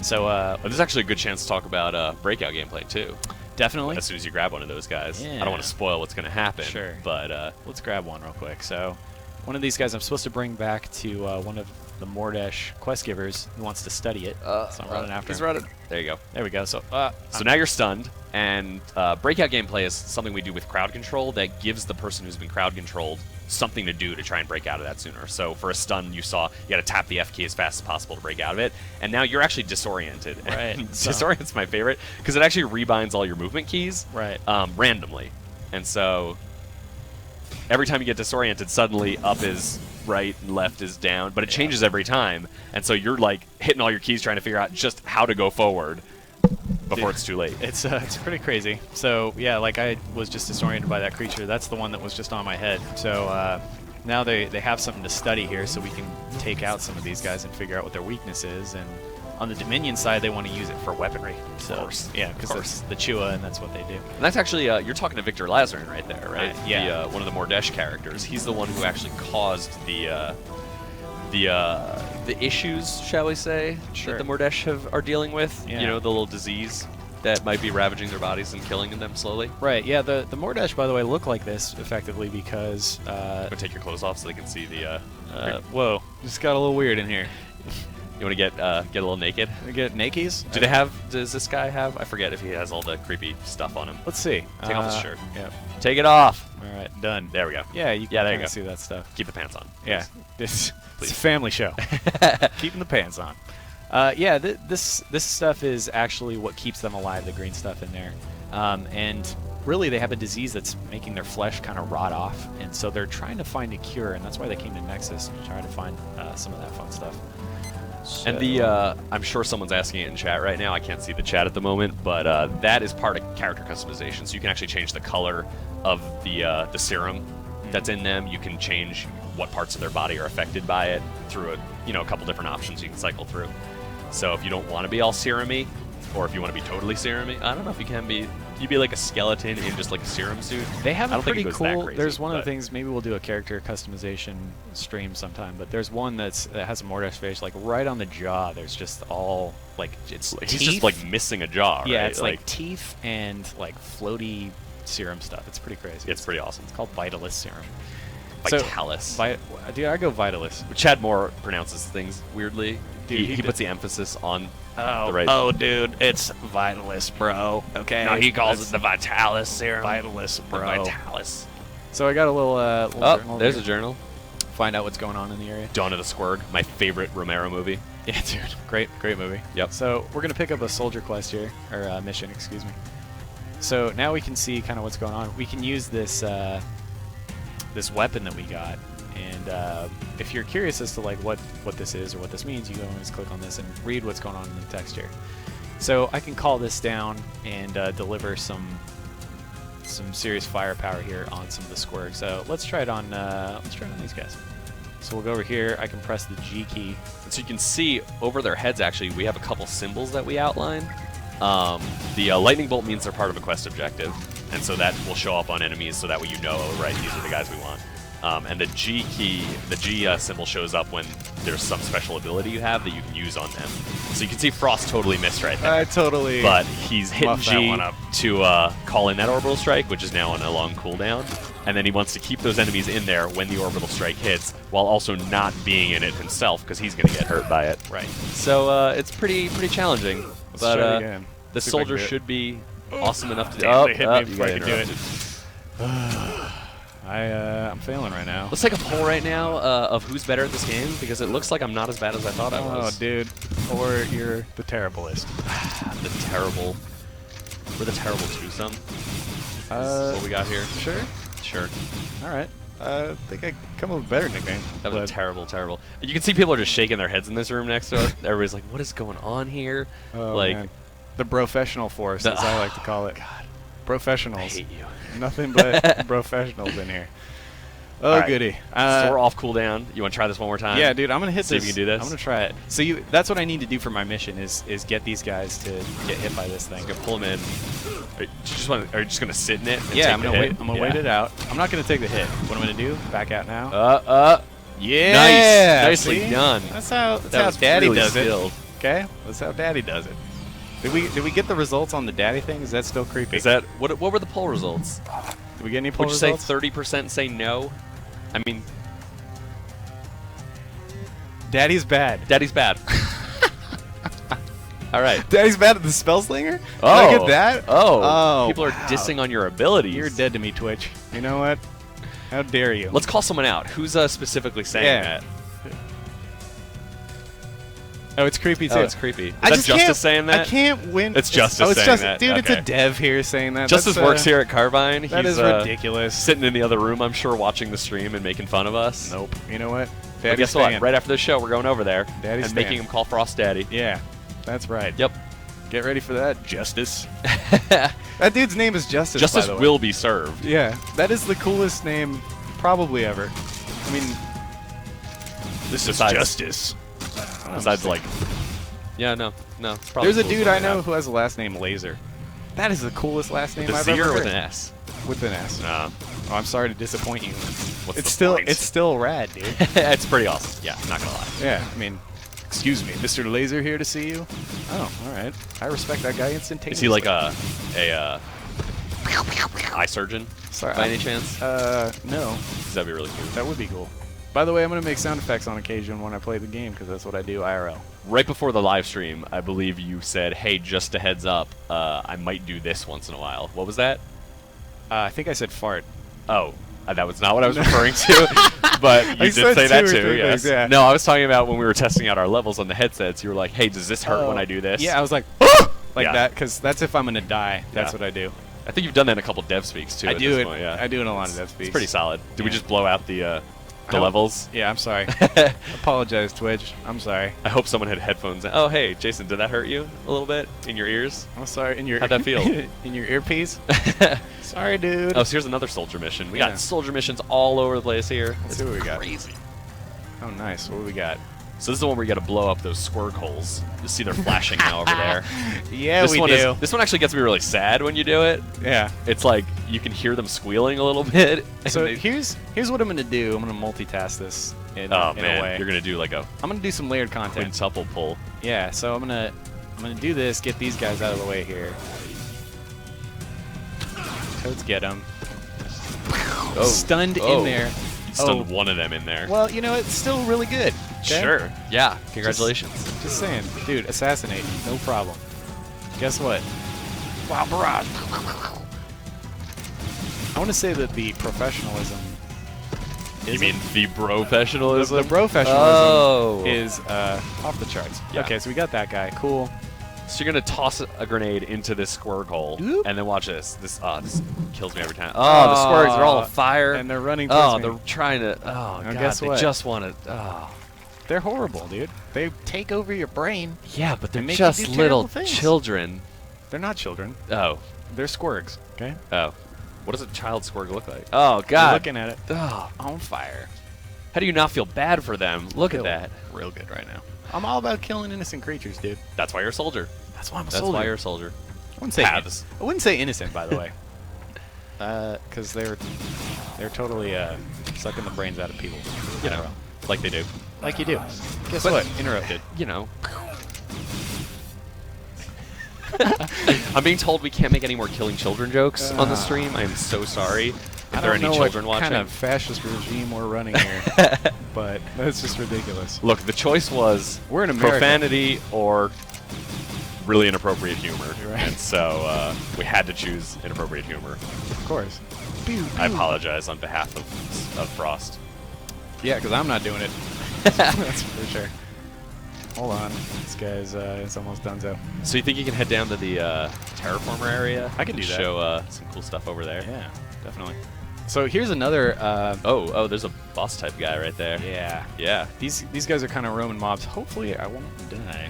So There's actually a good chance to talk about breakout gameplay too. Definitely. As soon as you grab one of those guys. Yeah. I don't want to spoil what's going to happen. Sure. But let's grab one real quick. So one of these guys I'm supposed to bring back to one of the Mordesh quest givers who wants to study it. So I'm running after him. There you go. There we go. So Now you're stunned, and breakout gameplay is something we do with crowd control that gives the person who's been crowd controlled something to do to try and break out of that sooner. So for a stun, you saw you got to tap the F key as fast as possible to break out of it, and now you're actually disoriented. Right. Disorient's my favorite because it actually rebinds all your movement keys randomly, and so every time you get disoriented, suddenly up is right and left is down, but it changes every time, and so you're like hitting all your keys trying to figure out just how to go forward. before it's too late. It's pretty crazy. So yeah, like I was just disoriented by that creature. That's the one that was just on my head. So now they have something to study here, so we can take out some of these guys and figure out what their weakness is. And on the Dominion side, they want to use it for weaponry. So, Of course. yeah, because that's the Chua, and that's what they do. And that's actually, you're talking to Victor Lazarin right there, right? Yeah. One of the Mordesh characters. He's the one who actually caused the issues, shall we say, Sure. that the Mordesh are dealing with. Yeah. You know, the little disease that might be ravaging their bodies and killing them slowly. Right. Yeah. The Mordesh, by the way, look like this effectively because. Go take your clothes off so they can see the. Whoa! Just got a little weird in here. You want to get a little naked? We get nakies. Do they have? Does this guy have? I forget if he has all the creepy stuff on him. Let's see. Take off his shirt. Yeah. Take it off. All right. Done. There we go. Yeah. You can Yeah, there you kinda go. see that stuff. Keep the pants on. Yeah. please. It's a family show. Keeping the pants on. Yeah, this stuff is actually what keeps them alive, the green stuff in there. And really, they have a disease that's making their flesh kind of rot off. And so they're trying to find a cure, and that's why they came to Nexus, to try to find some of that fun stuff. And the, I'm sure someone's asking it in chat right now. I can't see the chat at the moment, but that is part of character customization. So you can actually change the color of the serum that's in them. You can change what parts of their body are affected by it through a couple different options you can cycle through. So if you don't want to be all serum-y, or if you want to be totally serum-y, I don't know if you can be. You'd be like a skeleton in just like a serum suit. They have I a don't think it pretty goes that cool. crazy, There's one of but- the things. Maybe we'll do a character customization stream sometime. But there's one that has a Mordesh face, like right on the jaw. There's just all like it's He's just like missing a jaw. yeah, right? it's like teeth and like floaty serum stuff. It's pretty crazy. it's pretty awesome. It's called Vitalis serum. Vitalis. Dude, I go Vitalis. Chad Moore pronounces things weirdly. Dude, he he puts the emphasis on Oh, the right. oh, dude, it's Vitalis, bro. Okay. No, he calls That's it the Vitalis serum. Vitalis, The bro. Vitalis. So I got a little. little Oh, journal there's a here. journal. Find out what's going on in the area. Dawn of the Squirg, my favorite Romero movie. Yeah, dude, great movie. Yep. So we're gonna pick up a soldier quest here, or mission, excuse me. So now we can see kind of what's going on. We can use this this weapon that we got, and if you're curious as to like what this is or what this means, you go and just click on this and read what's going on in the text here. So I can call this down and deliver some serious firepower here on some of the squirgs. So let's try it on these guys. So we'll go over here. I can press the G key. So you can see over their heads, actually, we have a couple symbols that we outline. The lightning bolt means they're part of a quest objective, and so that will show up on enemies so that way you know, right, these are the guys we want. And the G key, the G symbol shows up when there's some special ability you have that you can use on them. So you can see Frost totally missed right there. I totally. But he's hitting muffed that G one up. to call in that orbital strike, which is now on a long cooldown. And then he wants to keep those enemies in there when the orbital strike hits, while also not being in it himself, because he's going to get hurt by it. Right. So it's pretty challenging. Let's but try it again. the See if I can soldier do it. should be awesome enough to do. Damn, they hit me you before I got could do it. interrupted. I'm failing right now. Let's take a poll right now of who's better at this game, because it looks like I'm not as bad as I thought I Oh, was. dude. Or you're the terriblest. The terrible. We're the terrible twosome. Is what we got here. Sure. Sure. All right. I think I come up with a better nickname. That was but- terrible. You can see people are just shaking their heads in this room next to us. Everybody's like, "What is going on here?" Oh, like, man. The professional force, The- as I like to call it. God, I Professionals. hate you. Nothing but professionals in here. Oh, All right. goody. So we're off cooldown. You want to try this one more time? Yeah, dude, I'm gonna hit See if this. you can do this? I'm gonna try it. So that's what I need to do for my mission is get these guys to get hit by this thing. You can pull them in. Are you just gonna sit in it? And Yeah, take I'm the gonna hit? wait. I'm gonna wait it out. I'm not gonna take the hit. What I'm gonna do? Back out now. Yeah. Nicely see? done. That's how That was Daddy really does skilled. it. Okay, that's how Daddy does it. Did we get the results on the Daddy thing? Is that still creepy? Is that what were the poll results? Did we get any poll Would you say results? 30% say no? I mean, Daddy's bad. Daddy's bad. All right. Daddy's bad at the spell slinger? Oh, Did I get that? Oh, people are wow. dissing on your abilities. You're dead to me, Twitch. You know what? How dare you? Let's call someone out. Who's specifically saying Yeah. that? Oh, it's creepy too. Oh, it's creepy. Is I that just Justice can't, saying that? I can't win. It's Justice saying that. Dude, it's Okay. a dev here saying that. Justice That's, works here at Carbine. That He's is ridiculous. sitting in the other room, I'm sure, watching the stream and making fun of us. Nope. You know what? But Daddy's guess what? staying. Right after the show, we're going over there Daddy's and making staying. him call Frost Daddy. Yeah, that's right. Yep. Get ready for that, Justice. That dude's name is Justice. Justice by the way. will be served. Yeah, that is the coolest name probably ever. I mean, This is Besides- Justice. Besides, like, yeah, no, it's probably there's a the dude coolest I know one who has a last name Laser. That is the coolest last name we have. I've With a Z ever or with heard. an S? With an S. No. Oh, I'm sorry to disappoint you. What's It's the point? still rad, dude. It's pretty awesome. Yeah, I'm not gonna lie. Yeah, I mean, excuse me, Mr. Laser here to see you. Oh, all right. I respect that guy instantaneously. Is he like a eye surgeon Sorry, by any chance? No, 'Cause that'd be really cool. that would be cool. By the way, I'm gonna make sound effects on occasion when I play the game because that's what I do IRL. Right before the live stream, I believe you said, "Hey, just a heads up, I might do this once in a while." What was that? I think I said fart. Oh, that was not what I was referring to, but you I did said say that two or too. three Yes. things, yeah. No, I was talking about when we were testing out our levels on the headsets. You were like, "Hey, does this hurt when I do this?" Yeah, I was like, like Yeah. that, because that's if I'm gonna die. That's Yeah. what I do. I think you've done that in a couple dev speaks too. I at do this it. Point, yeah. I do it in a lot of dev It's speaks. pretty solid. Did we Yeah. just blow out the I don't- levels? Yeah, I'm sorry. Apologize, Twitch. I'm sorry. I hope someone had headphones. Oh, hey, Jason, did that hurt you a little bit in your ears? I'm sorry. In your How'd that feel? in your earpiece? Sorry, dude. Oh, so here's another soldier mission. We Yeah. got soldier missions all over the place here. Let's It's see what we got. crazy. Oh, nice. What do we got? So this is the one where you got to blow up those squirg holes. You see they're flashing now over there. Yeah, This we one do. this one actually gets me really sad when you do it. Yeah. It's like you can hear them squealing a little bit. and So they- here's what I'm gonna do. I'm gonna multitask this in, oh in a man, way. you're gonna do like a I'm gonna do some layered content. quintuple pull. Yeah, so I'm gonna do this. Get these guys out of the way here. Let's get them. Oh. Stunned Oh. in there. You stunned one of them in there. Well, you know, it's still really good. Okay? Sure. Yeah. Congratulations. Just saying. Dude, assassinate. No problem. Guess what? Wow, barrage. I want to say that the professionalism You is mean the professionalism? the professionalism Oh. is off the charts. Yeah. Okay, so we got that guy. Cool. So you're gonna toss a grenade into this squirg hole, Oop. and then watch this. This kills me every time. Oh, the squirgs are all on fire, And they're running oh, towards me. they're trying to. Oh, Now God, guess they what? just want to. Oh, They're horrible, dude. They take over your brain. yeah, but they're make you just do little terrible things. children. They're not children. Oh, They're squirgs. Okay? oh, what does a child squirg look like? Oh You're God, looking at it. oh, On fire. how do you not feel bad for them? Look at Feel that. Real good right now. I'm all about killing innocent creatures, dude. That's why you're a soldier. That's why I'm a That's soldier. why you're a soldier. I wouldn't say Paths. I wouldn't say innocent, by the way. Because they're totally sucking the brains out of people. You know, like they do. Like you do. Guess But- what? Interrupted. You know. I'm being told we can't make any more killing children jokes on the stream. I am so sorry. If there are any children what watching. kind of fascist regime we're running here, but that's just ridiculous. Look, the choice was We're in America. profanity or really inappropriate humor. You're right. And so we had to choose inappropriate humor. Of course. I apologize on behalf of Frost. Yeah, because I'm not doing it. That's for sure. Hold on. This guy's it's almost done, so. So you think you can head down to the terraformer area? I can and do that. show some cool stuff over there. Yeah, definitely. So here's another. Oh, there's a boss type guy right there. Yeah. Yeah. These guys are kind of Roman mobs. Hopefully, I won't die.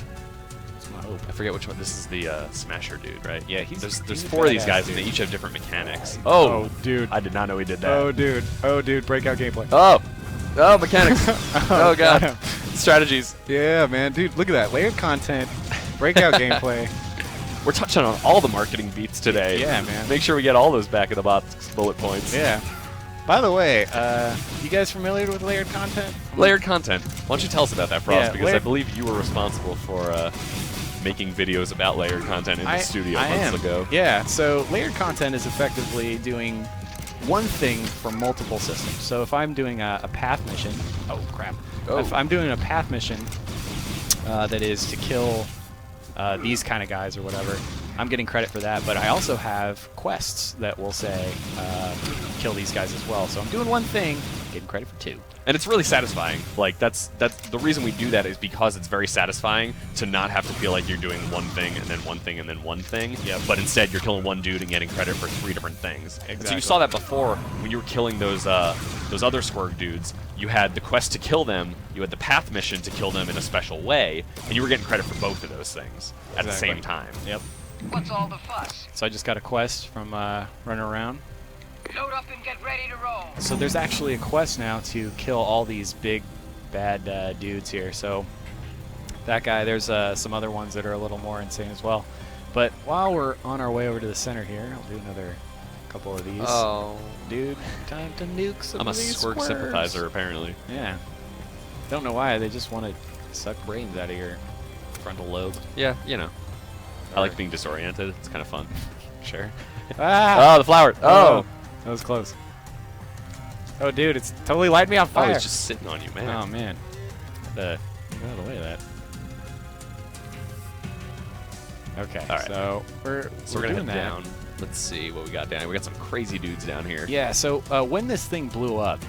That's my hope. I forget which one. This is the Smasher dude, right? Yeah, he's there's a four of these badass guys, and dude. they each have different mechanics. Oh, dude. I did not know he did that. Oh, dude. Oh, dude. Breakout gameplay. Oh, mechanics. Oh, God. damn. Strategies. Yeah, man. Dude, look at that. Layered content. Breakout gameplay. We're touching on all the marketing beats today. Yeah, man. Make sure we get all those back in the box bullet points. Yeah. By the way, you guys familiar with layered content? Layered content. Why don't you tell us about that, Frost? Yeah, because I layered- believe you were responsible for making videos about layered content in the studio I months am. ago. Yeah, so layered content is effectively doing one thing for multiple systems. So if I'm doing a path mission, oh crap. Oh. If I'm doing a path mission that is to kill these kind of guys or whatever, I'm getting credit for that. But I also have quests that will say kill these guys as well. So I'm doing one thing getting credit for 2. And it's really satisfying. Like that's the reason we do that is because it's very satisfying to not have to feel like you're doing one thing and then one thing and then one thing. Yep. But instead you're killing one dude and getting credit for 3 different things. And so Exactly. you saw that before when you were killing those other Squirg dudes. You had the quest to kill them, you had the path mission to kill them in a special way, and you were getting credit for both of those things at the Exactly. same time. Yep. What's all the fuss? So I just got a quest from running around. Load up and get ready to roll. So there's actually a quest now to kill all these big, bad dudes here. So that guy, there's some other ones that are a little more insane as well. But while we're on our way over to the center here, I'll do another couple of these. Oh. Dude, time to nuke some I'm a of these Squirg squirts. sympathizer, apparently. Yeah. Don't know why, they just want to suck brains out of your frontal lobe. Yeah, you know. I like being disoriented. It's kind of fun. Sure. Ah! Oh, the flower. Oh. That was close. Oh, dude, it's totally lighting me on Oh, fire. it's just sitting on you, man. Oh, man. Get out of the way of that. Okay, All right. so we're So we're gonna doing head that. down. Let's see what we got down. We got some crazy dudes down here. Yeah, so when this thing blew up,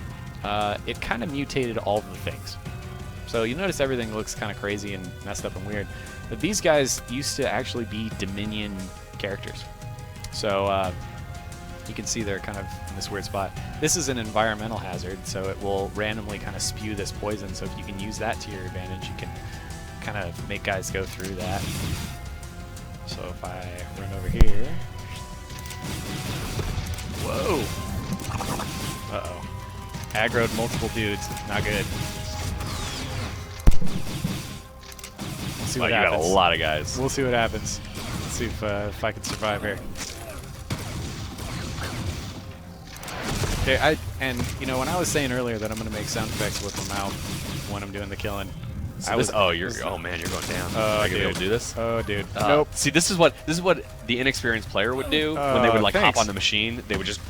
it kind of mutated all of the things. So you notice everything looks kind of crazy and messed up and weird. But these guys used to actually be Dominion characters. So you can see they're kind of in this weird spot. This is an environmental hazard, so it will randomly kind of spew this poison. So if you can use that to your advantage, you can kind of make guys go through that. So if I run over here... Whoa! Uh-oh. Aggroed multiple dudes. Not good. We'll see Wow, what you got a happens. lot of guys. We'll see what happens. Let's see if I can survive here. Okay, and you know when I was saying earlier that I'm gonna make sound effects with my mouth when I'm doing the killing, So this, oh, oh man, you're going down. Oh, Are you gonna be able dude. to do this? Oh, dude. Nope. See, this is what the inexperienced player would do when they would like thanks. hop on the machine. They would just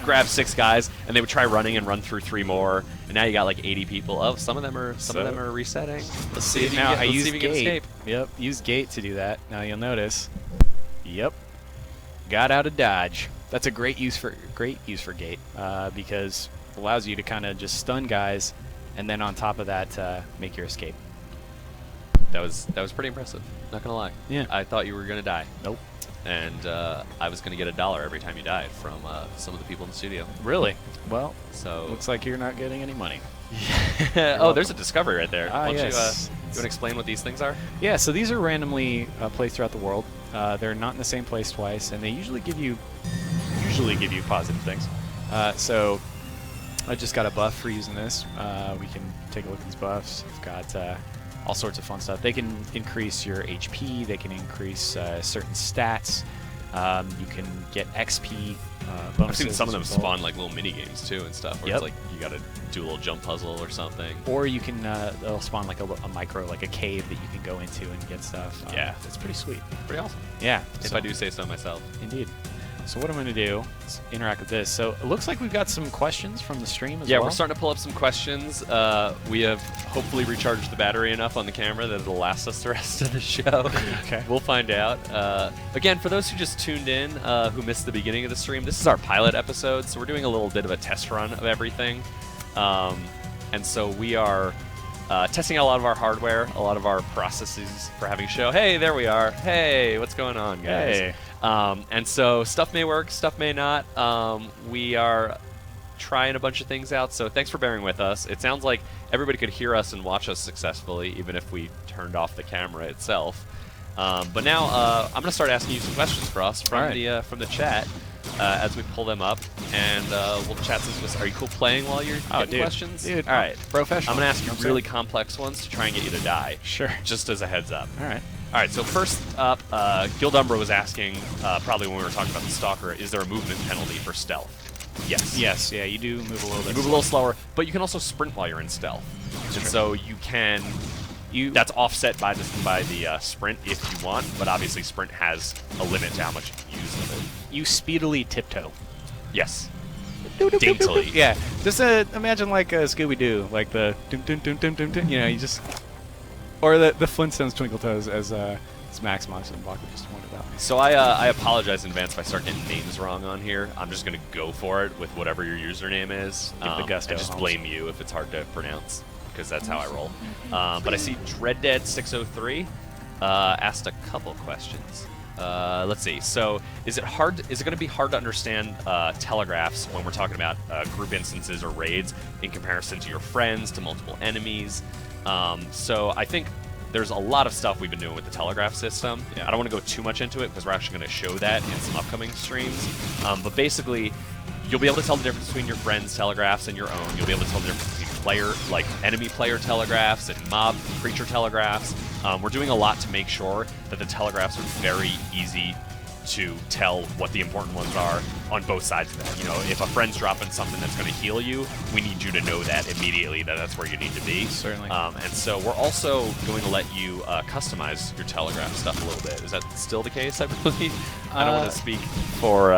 grab 6 guys and they would try running and run through 3 more. And now you got like 80 people. Oh, some of them are resetting. Let's see if you Now can I let's see use if you can gate. escape. Yep, use gate to do that. Now you'll notice. Yep. Got out of dodge. That's a great use for gate because it allows you to kind of just stun guys, and then on top of that, make your escape. That was pretty impressive. Not gonna lie. Yeah. I thought you were gonna die. Nope. And I was gonna get $1 every time you died from some of the people in the studio. Really? Well, So looks like you're not getting any money. oh, there's a discovery right there. Ah, Why don't yes. you want to explain what these things are? Yeah, so these are randomly placed throughout the world. They're not in the same place twice, and they usually give you positive things. So I just got a buff for using this. We can take a look at these buffs. We've got all sorts of fun stuff. They can increase your HP. They can increase certain stats. You can get XP bonuses. I've seen some of them as a result. spawn like little mini games too and stuff. Where Yep. it's like you gotta do a little jump puzzle or something. Or you can, they'll spawn like a micro, like a cave that you can go into and get stuff. Yeah. It's pretty sweet. Pretty awesome. Yeah. If so- I do say so myself. Indeed. So what I'm going to do is interact with this. So it looks like we've got some questions from the stream as Yeah, well. we're starting to pull up some questions. We have hopefully recharged the battery enough on the camera that it'll last us the rest of the show. Okay. We'll find out. Again, for those who just tuned in, who missed the beginning of the stream, this is our pilot episode, so we're doing a little bit of a test run of everything. And so we are testing out a lot of our hardware, a lot of our processes for having a show. Hey, there we are. Hey, what's going on, guys? Hey. And so stuff may work, stuff may not. We are trying a bunch of things out, so thanks for bearing with us. It sounds like everybody could hear us and watch us successfully, even if we turned off the camera itself. But now I'm going to start asking you some questions for us from the chat as we pull them up, and we'll chat some. Are you cool playing while you're getting questions? Dude, all right. professional. I'm going to ask you I'm really saying. complex ones to try and get you to die. Sure. Just as a heads up. All right. All right, so first up, Gildumbra was asking, probably when we were talking about the Stalker, is there a movement penalty for stealth? Yes. Yes. Yeah. You do move a little bit. You move a little slower, but you can also sprint while you're in stealth. And true. so you can... That's offset by the sprint if you want, but obviously sprint has a limit to how much you can use of it. You speedily tiptoe. Yes. Daintily. Yeah. Just imagine like Scooby-Doo, like the dum dum dum dum dum dum. You know, you just or the Flintstones Twinkle Toes as It's Maximus and Baku just pointed out. So I apologize in advance if I start getting names wrong on here. I'm just going to go for it with whatever your username is. Give the gusto, and just Holmes. blame you if it's hard to pronounce, because that's how I roll. But I see DreadDead603 asked a couple questions. Let's see. So, is it going to be hard to understand telegraphs when we're talking about group instances or raids in comparison to your friends, to multiple enemies? So, I think there's a lot of stuff we've been doing with the telegraph system. Yeah. I don't want to go too much into it because we're actually going to show that in some upcoming streams. But basically, you'll be able to tell the difference between your friends' telegraphs and your own. You'll be able to tell the difference between enemy player telegraphs and mob creature telegraphs. We're doing a lot to make sure that the telegraphs are very easy to tell what the important ones are on both sides of that. You know, if a friend's dropping something that's going to heal you, we need you to know that immediately that that's where you need to be. Certainly. And so we're also going to let you customize your telegraph stuff a little bit. Is that still the case, I believe? I don't want to speak for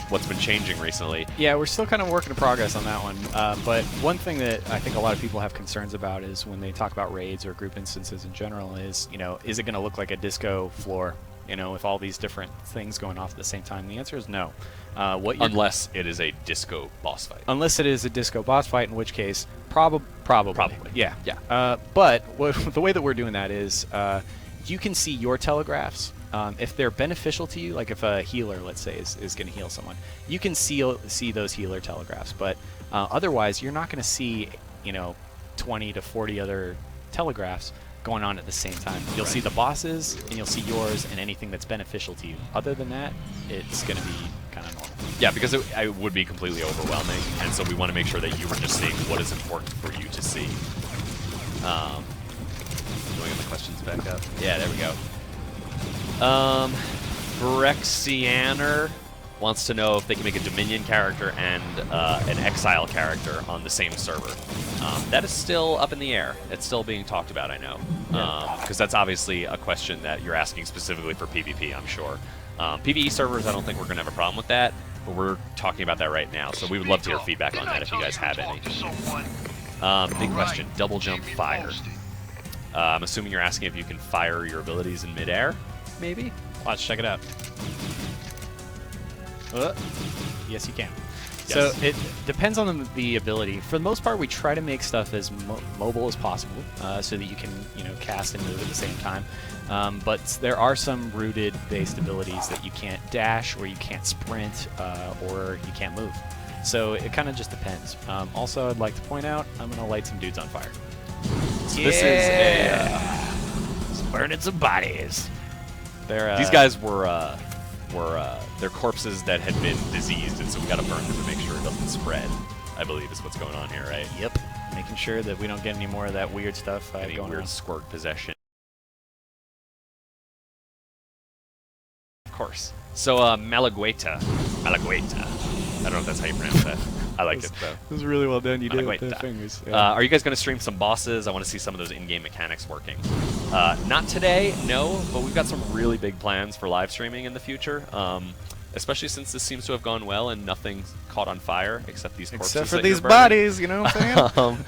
what's been changing recently. Yeah, we're still kind of work in progress on that one. But one thing that I think a lot of people have concerns about is when they talk about raids or group instances in general is, you know, is it going to look like a disco floor, you know, with all these different things going off at the same time? The answer is no. Unless it is a disco boss fight. Unless it is a disco boss fight, in which case, probably. Yeah. But the way that we're doing that is you can see your telegraphs. If they're beneficial to you, like if a healer, let's say, is going to heal someone, you can see those healer telegraphs. But otherwise, you're not going to see, you know, 20 to 40 other telegraphs going on at the same time. You'll see the bosses, and you'll see yours, and anything that's beneficial to you. Other than that, it's going to be kind of normal. Yeah, because it would be completely overwhelming, and so we want to make sure that you are just seeing what is important for you to see. Do I get my questions back up? Yeah, there we go. Brexianer wants to know if they can make a Dominion character and an Exile character on the same server. That is still up in the air. It's still being talked about, I know. Because that's obviously a question that you're asking specifically for PvP, I'm sure. PvE servers, I don't think we're going to have a problem with that, but we're talking about that right now, so we would love to hear feedback on that if you guys have any. Big question, double jump fire. I'm assuming you're asking if you can fire your abilities in midair, maybe? Let's check it out. Yes, you can. Yes. So it depends on the ability. For the most part, we try to make stuff as mobile as possible, so that you can, you know, cast and move at the same time. But there are some rooted-based abilities that you can't dash, or you can't sprint, or you can't move. So it kind of just depends. Also, I'd like to point out, I'm going to light some dudes on fire. So this is a... Burning some bodies. These guys were they're corpses that had been diseased, and so we got to burn them to make sure it doesn't spread, I believe is what's going on here, right? Yep. Making sure that we don't get any more of that weird stuff Any going weird on. squirt possession. Of course. So, Malagueta. I don't know if that's how you pronounce that. I liked it, though. It was really well done. You did it with the Malagueta. fingers. Are you guys going to stream some bosses? I want to see some of those in-game mechanics working. Not today, no, but we've got some really big plans for live streaming in the future. Especially since this seems to have gone well and nothing's caught on fire except these corpses. Except for that you're these burning. bodies, you know what I'm saying?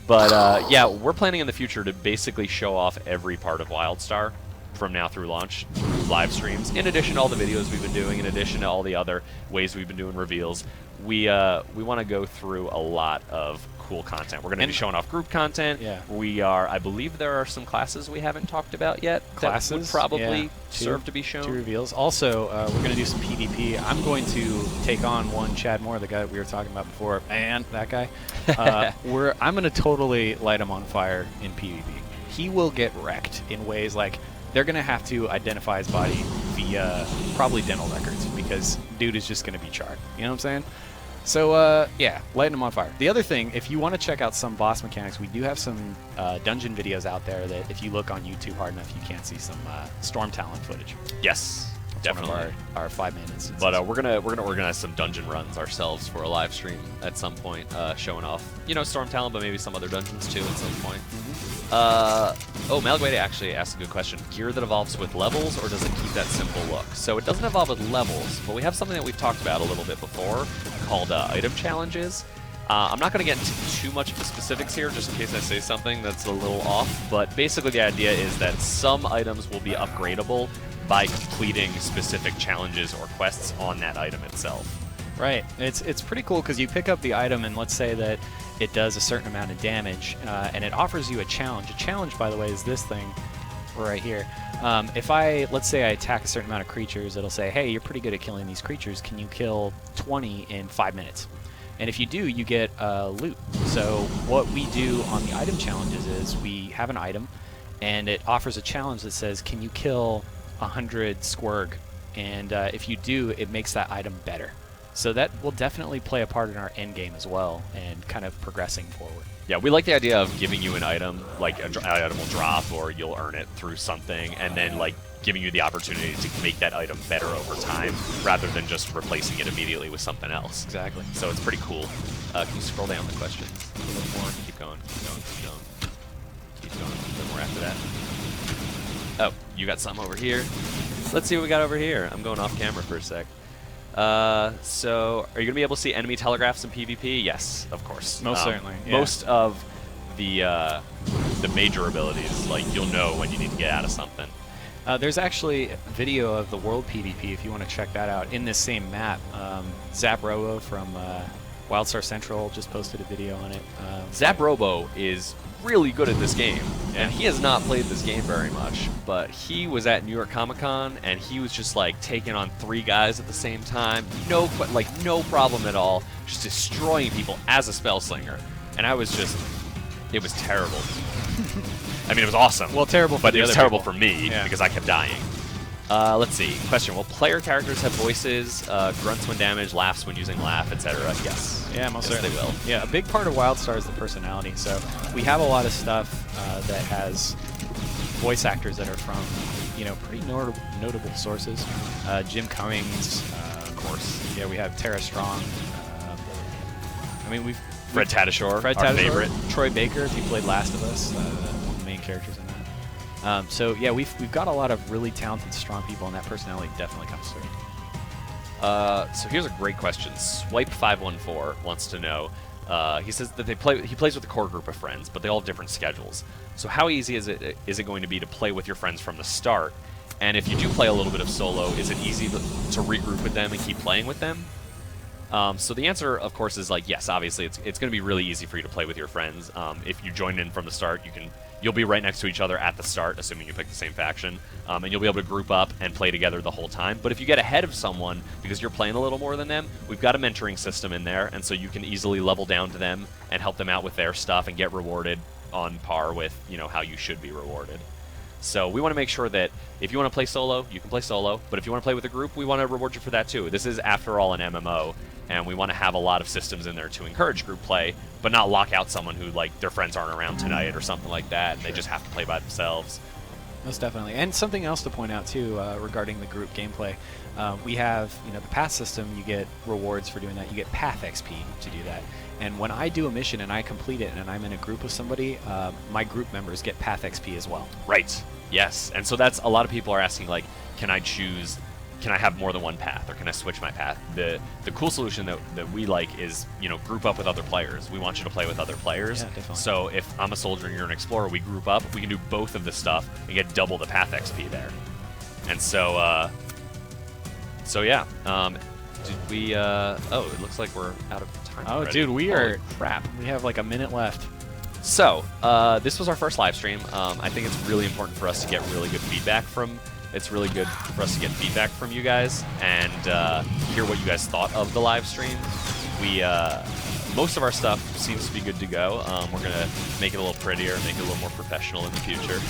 But yeah, we're planning in the future to basically show off every part of WildStar from now through launch, live streams, in addition to all the videos we've been doing, in addition to all the other ways we've been doing reveals. We want to go through a lot of cool content. We're going to be showing off group content. Yeah. We are, I believe there are some classes we haven't talked about yet Classes? that would probably Yeah. serve to be shown. 2 reveals. Also, we're going to do some PvP. I'm going to take on one Chad Moore, the guy that we were talking about before, and that guy. I'm going to totally light him on fire in PvP. He will get wrecked in ways like they're going to have to identify his body via probably dental records because dude is just going to be charred. You know what I'm saying? So, yeah, lighting them on fire. The other thing, if you want to check out some boss mechanics, we do have some dungeon videos out there that if you look on YouTube hard enough, you can see some Storm Talon footage. Yes, It's definitely. one of our 5-man instances. But we're gonna organize some dungeon runs ourselves for a live stream at some point, showing off, you know, Storm Talon, but maybe some other dungeons too at some point. Malagueta actually asked a good question. Gear that evolves with levels, or does it keep that simple look? So it doesn't evolve with levels, but we have something that we've talked about a little bit before called item challenges. I'm not going to get into too much of the specifics here, just in case I say something that's a little off, but basically the idea is that some items will be upgradable by completing specific challenges or quests on that item itself. Right. It's pretty cool because you pick up the item and let's say that it does a certain amount of damage, and it offers you a challenge. A challenge, by the way, is this thing right here. If let's say I attack a certain amount of creatures, it'll say, hey, you're pretty good at killing these creatures. Can you kill 20 in 5 minutes? And if you do, you get loot. So what we do on the item challenges is we have an item, and it offers a challenge that says, can you kill 100 squirg? And if you do, it makes that item better. So that will definitely play a part in our end game as well, and kind of progressing forward. Yeah, we like the idea of giving you an item, like an item will drop, or you'll earn it through something, and then like giving you the opportunity to make that item better over time, rather than just replacing it immediately with something else. Exactly. So it's pretty cool. Can you scroll down the questions a little more? Keep going, keep going, keep going. Keep going, a little more after that. Oh, you got something over here. Let's see what we got over here. I'm going off camera for a sec. So, are you going to be able to see enemy telegraphs in PvP? Yes, of course. Most certainly, yeah. Most of the major abilities, like, you'll know when you need to get out of something. There's actually a video of the world PvP if you want to check that out in this same map. Zap Robo from WildStar Central just posted a video on it. Zap Robo is really good at this game, and he has not played this game very much, but he was at New York Comic Con, and he was just like taking on 3 guys at the same time, no problem at all, just destroying people as a spell slinger, and I was just, it was terrible. I mean, it was awesome. Well, terrible for but the it was other terrible people. for me because I kept dying. Let's see. Question: will player characters have voices, grunts when damaged, laughs when using laugh, etc.? Yes. Yeah, most yes, certainly. they will. Yeah, a big part of WildStar is the personality. So we have a lot of stuff that has voice actors that are from, pretty notable sources. Jim Cummings, of course. Yeah, we have Tara Strong. I mean, Fred Tatasciore, Fred our Tatasciore, favorite. Troy Baker, if you played Last of Us, one of the main characters in that. So yeah, we've got a lot of really talented, strong people, and that personality definitely comes through. So here's a great question. Swipe514 wants to know. He says that he plays with a core group of friends, but they all have different schedules. So how easy is it going to be to play with your friends from the start? And if you do play a little bit of solo, is it easy to regroup with them and keep playing with them? So the answer, of course, is like yes. Obviously, it's going to be really easy for you to play with your friends. If you join in from the start, you'll be right next to each other at the start, assuming you pick the same faction, and you'll be able to group up and play together the whole time. But if you get ahead of someone because you're playing a little more than them, we've got a mentoring system in there, and so you can easily level down to them and help them out with their stuff and get rewarded on par with how you should be rewarded. So we want to make sure that if you want to play solo, you can play solo, but if you want to play with a group, we want to reward you for that too. This is, after all, an MMO, and we want to have a lot of systems in there to encourage group play, but not lock out someone who, like, their friends aren't around tonight or something like that, and they just have to play by themselves. Most definitely. And something else to point out, too, regarding the group gameplay. We have, the path system, you get rewards for doing that. You get path XP to do that. And when I do a mission and I complete it and I'm in a group with somebody, my group members get path XP as well. Right. Yes. And so that's, a lot of people are asking, like, can I have more than one path, or can I switch my path? The cool solution that we like is, group up with other players. We want you to play with other players. Yeah, definitely. So if I'm a soldier and you're an explorer, we group up, we can do both of this stuff and get double the path XP there. And so, yeah. Did we, oh, it looks like we're out of time Oh, already. dude, we Holy are crap. We have like a minute left. So, this was our first live stream. I think it's really important for us to get really good feedback from. It's really good for us to get feedback from you guys and hear what you guys thought of the live stream. Most of our stuff seems to be good to go. We're gonna make it a little prettier, make it a little more professional in the future.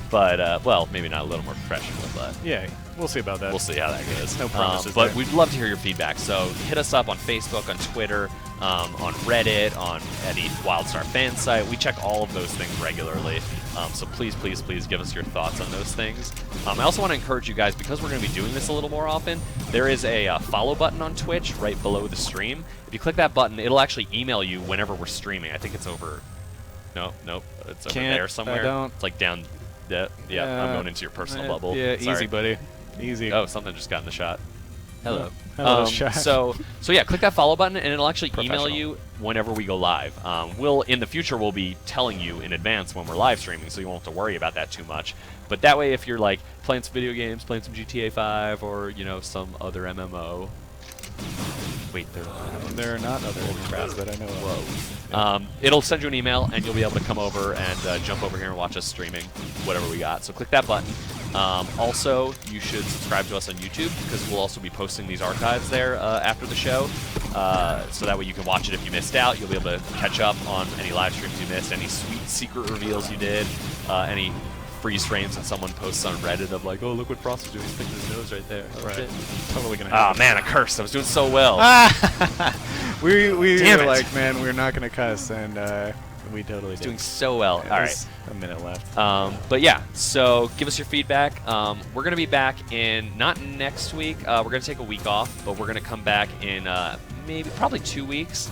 But well, maybe not a little more professional, but Yeah, we'll see about that. we'll see how that goes. No promises but there. we'd love to hear your feedback. So hit us up on Facebook, on Twitter, on Reddit, at the WildStar fan site. We check all of those things regularly. So please, please, please give us your thoughts on those things. I also want to encourage you guys, because we're going to be doing this a little more often, there is a follow button on Twitch right below the stream. If you click that button, it'll actually email you whenever we're streaming. I think it's over... Nope, it's over Can't, there somewhere. I don't. It's like down... Yeah, I'm going into your personal bubble. Yeah, Sorry. easy, buddy. Easy. Oh, something just got in the shot. Hello. Hello, Shaq. so yeah, click that follow button, and it'll actually email Professional. you whenever we go live. We'll in the future we'll be telling you in advance when we're live streaming, so you won't have to worry about that too much. But that way, if you're like playing some video games, playing some GTA 5, or some other MMO. Wait, There are not other MMOs that I know of. it'll send you an email, and you'll be able to come over and jump over here and watch us streaming whatever we got. So click that button. Also, you should subscribe to us on YouTube, because we'll also be posting these archives there after the show. So that way you can watch it if you missed out. You'll be able to catch up on any live streams you missed, any sweet secret reveals you did, any freeze frames that someone posts on Reddit of like, oh, look what Frost is doing. He's sticking his nose right there. Oh, Right. shit. Totally gonna. Oh, man, I cursed. I was doing so well. we Damn were it. like, man, we're not gonna cuss, and we totally did. Doing so well. All right. There's a minute left. But yeah, so give us your feedback. We're going to be back in, not next week, we're going to take a week off, but we're going to come back in probably 2 weeks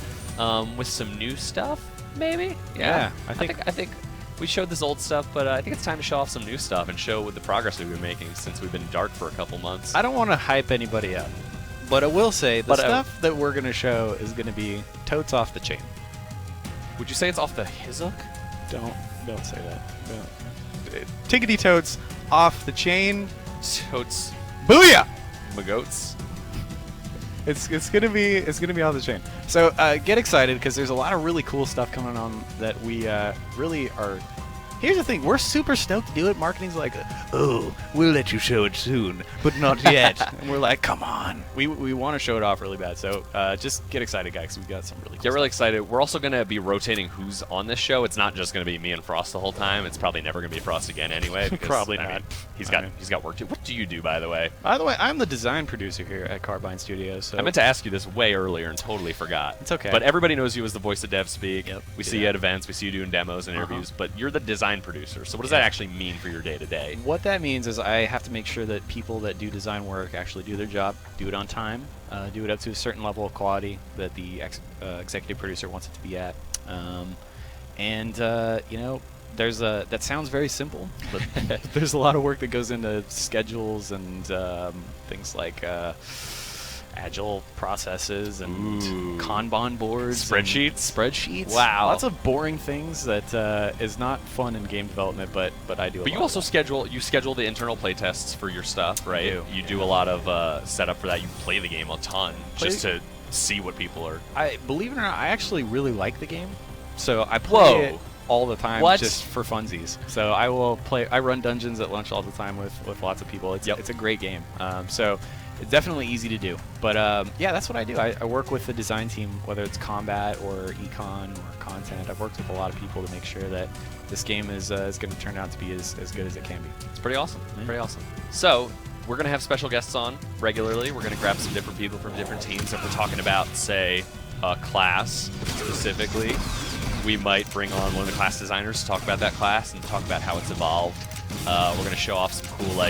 with some new stuff, maybe? Yeah, I think we showed this old stuff, but I think it's time to show off some new stuff and show what the progress we've been making since we've been dark for a couple months. I don't want to hype anybody up, but I will say the But, stuff that we're gonna show is gonna be totes off the chain. Would you say it's off the hizzock? Don't say that. Tickety totes off the chain. Totes Booyah! magoats? It's gonna be off the chain. So get excited, because there's a lot of really cool stuff coming on that we really are. Here's the thing: we're super stoked to do it. Marketing's like, oh, we'll let you show it soon, but not yet. And we're like, come on. We want to show it off really bad. So just get excited, guys. 'Cause we've got some really cool Get really stuff. excited. We're also going to be rotating who's on this show. It's not just going to be me and Frost the whole time. It's probably never going to be Frost again anyway. Because, Probably I not. mean, he's I mean- got work to do. What do you do, by the way? By the way, I'm the design producer here at Carbine Studios. So I meant to ask you this way earlier and totally forgot. It's okay. But everybody knows you as the voice of Dev Speak. Yep, We do see you that. at events. We see you doing demos and interviews. But you're the design producer. So what does that actually mean for your day-to-day? What that means is I have to make sure that people that do design work actually do their job, do it on time, do it up to a certain level of quality that the executive producer wants it to be at. There's that sounds very simple, but there's a lot of work that goes into schedules and things like agile processes and Ooh. Kanban boards, and spreadsheets. Wow. lots of boring things that is not fun in game development, but I do. But you also schedule the internal play tests for your stuff, right? do. You do a lot of setup for that. You play the game a ton just to see what people are. I believe it or not, I actually really like the game, so I Whoa. play it all the time What? just for funsies. So I will play. I run dungeons at lunch all the time with lots of people. It's Yep. it's a great game. So it's definitely easy to do. But yeah, that's what I do. I work with the design team, whether it's combat or econ or content. I've worked with a lot of people to make sure that this game is going to turn out to be as good as it can be. It's pretty awesome. Yeah. Pretty awesome. So we're gonna have special guests on regularly. We're gonna grab some different people from different teams. If we're talking about, say, a class specifically, we might bring on one of the class designers to talk about that class and talk about how it's evolved. We're gonna show off some cool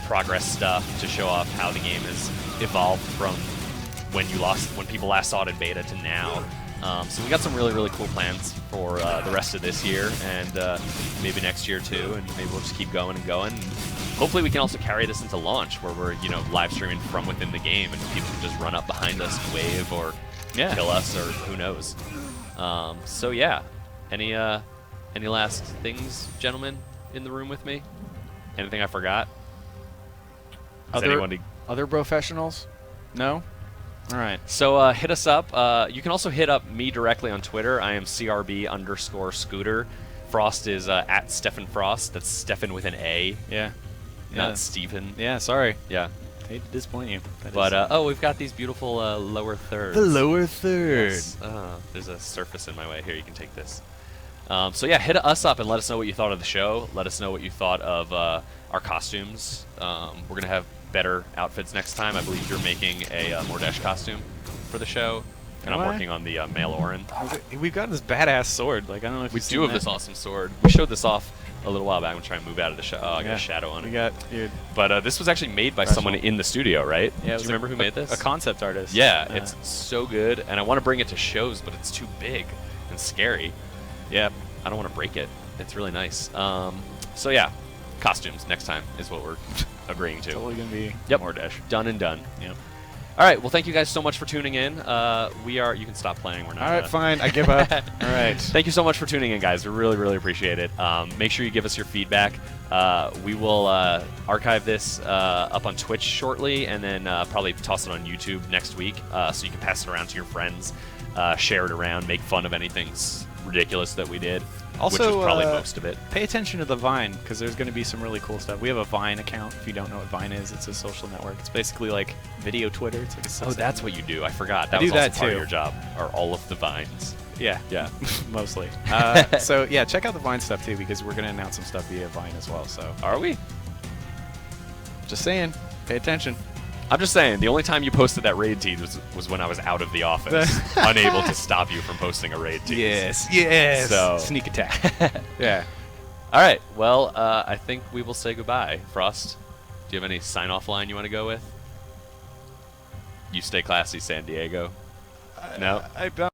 progress stuff to show off how the game has evolved from when people last saw it in beta to now. So we got some really, really cool plans for the rest of this year and maybe next year too, and maybe we'll just keep going and going. And hopefully we can also carry this into launch where we're live streaming from within the game and people can just run up behind us and wave or kill us or who knows. So yeah, any last things, gentlemen, in the room with me? Anything I forgot? Does anyone Other professionals? No? All right. So hit us up. You can also hit up me directly on Twitter. I am CRB_Scooter. Frost is at Stefan Frost. That's Stefan with an A, Yeah. not Stephen. Yeah, sorry. Yeah. Hate to disappoint you. That But is- we've got these beautiful lower thirds. the lower third. Yes. There's a surface in my way. Here, you can take this. So yeah, hit us up and let us know what you thought of the show. Let us know what you thought of our costumes. We're gonna have better outfits next time. I believe you're making a Mordesh costume for the show, and Am I'm I? working on the male Orin. We've got this badass sword. Like I don't know if We you've do seen have that. this awesome sword. We showed this off a little while back. I'm trying to move out of the show. Oh, I got Yeah. a shadow on We it. got your But this was actually made by someone in the studio, right? yeah. it Do was you remember who made this? A concept artist. Yeah, it's so good, and I want to bring it to shows, but it's too big and scary. yeah. I don't want to break it. It's really nice. So yeah, costumes next time is what we're agreeing to. Totally gonna be Yep. Mordesh. Done and done. Yep. All right. Well, thank you guys so much for tuning in. We are. You can stop playing. We're not. All right, fine. I give up. All right. Thank you so much for tuning in, guys. We really, really appreciate it. Make sure you give us your feedback. We will archive this up on Twitch shortly, and then probably toss it on YouTube next week, so you can pass it around to your friends, share it around, make fun of anything ridiculous that we did. Also, which is probably most of it. Pay attention to the Vine, because there's going to be some really cool stuff. We have a Vine account. If you don't know what Vine is, it's a social network. It's basically like video Twitter. It's like a Oh, that's what you do. I forgot. I That do was also that part of too. your job, or all of the vines. Yeah, Yeah. mostly. So yeah, check out the Vine stuff too, because we're going to announce some stuff via Vine as well. So Are we? just saying, pay attention. I'm just saying, the only time you posted that raid tease was when I was out of the office, unable to stop you from posting a raid tease. yes. So- Sneak attack. Yeah. All right. Well, I think we will say goodbye. Frost, do you have any sign-off line you want to go with? You stay classy, San Diego. No? I don't.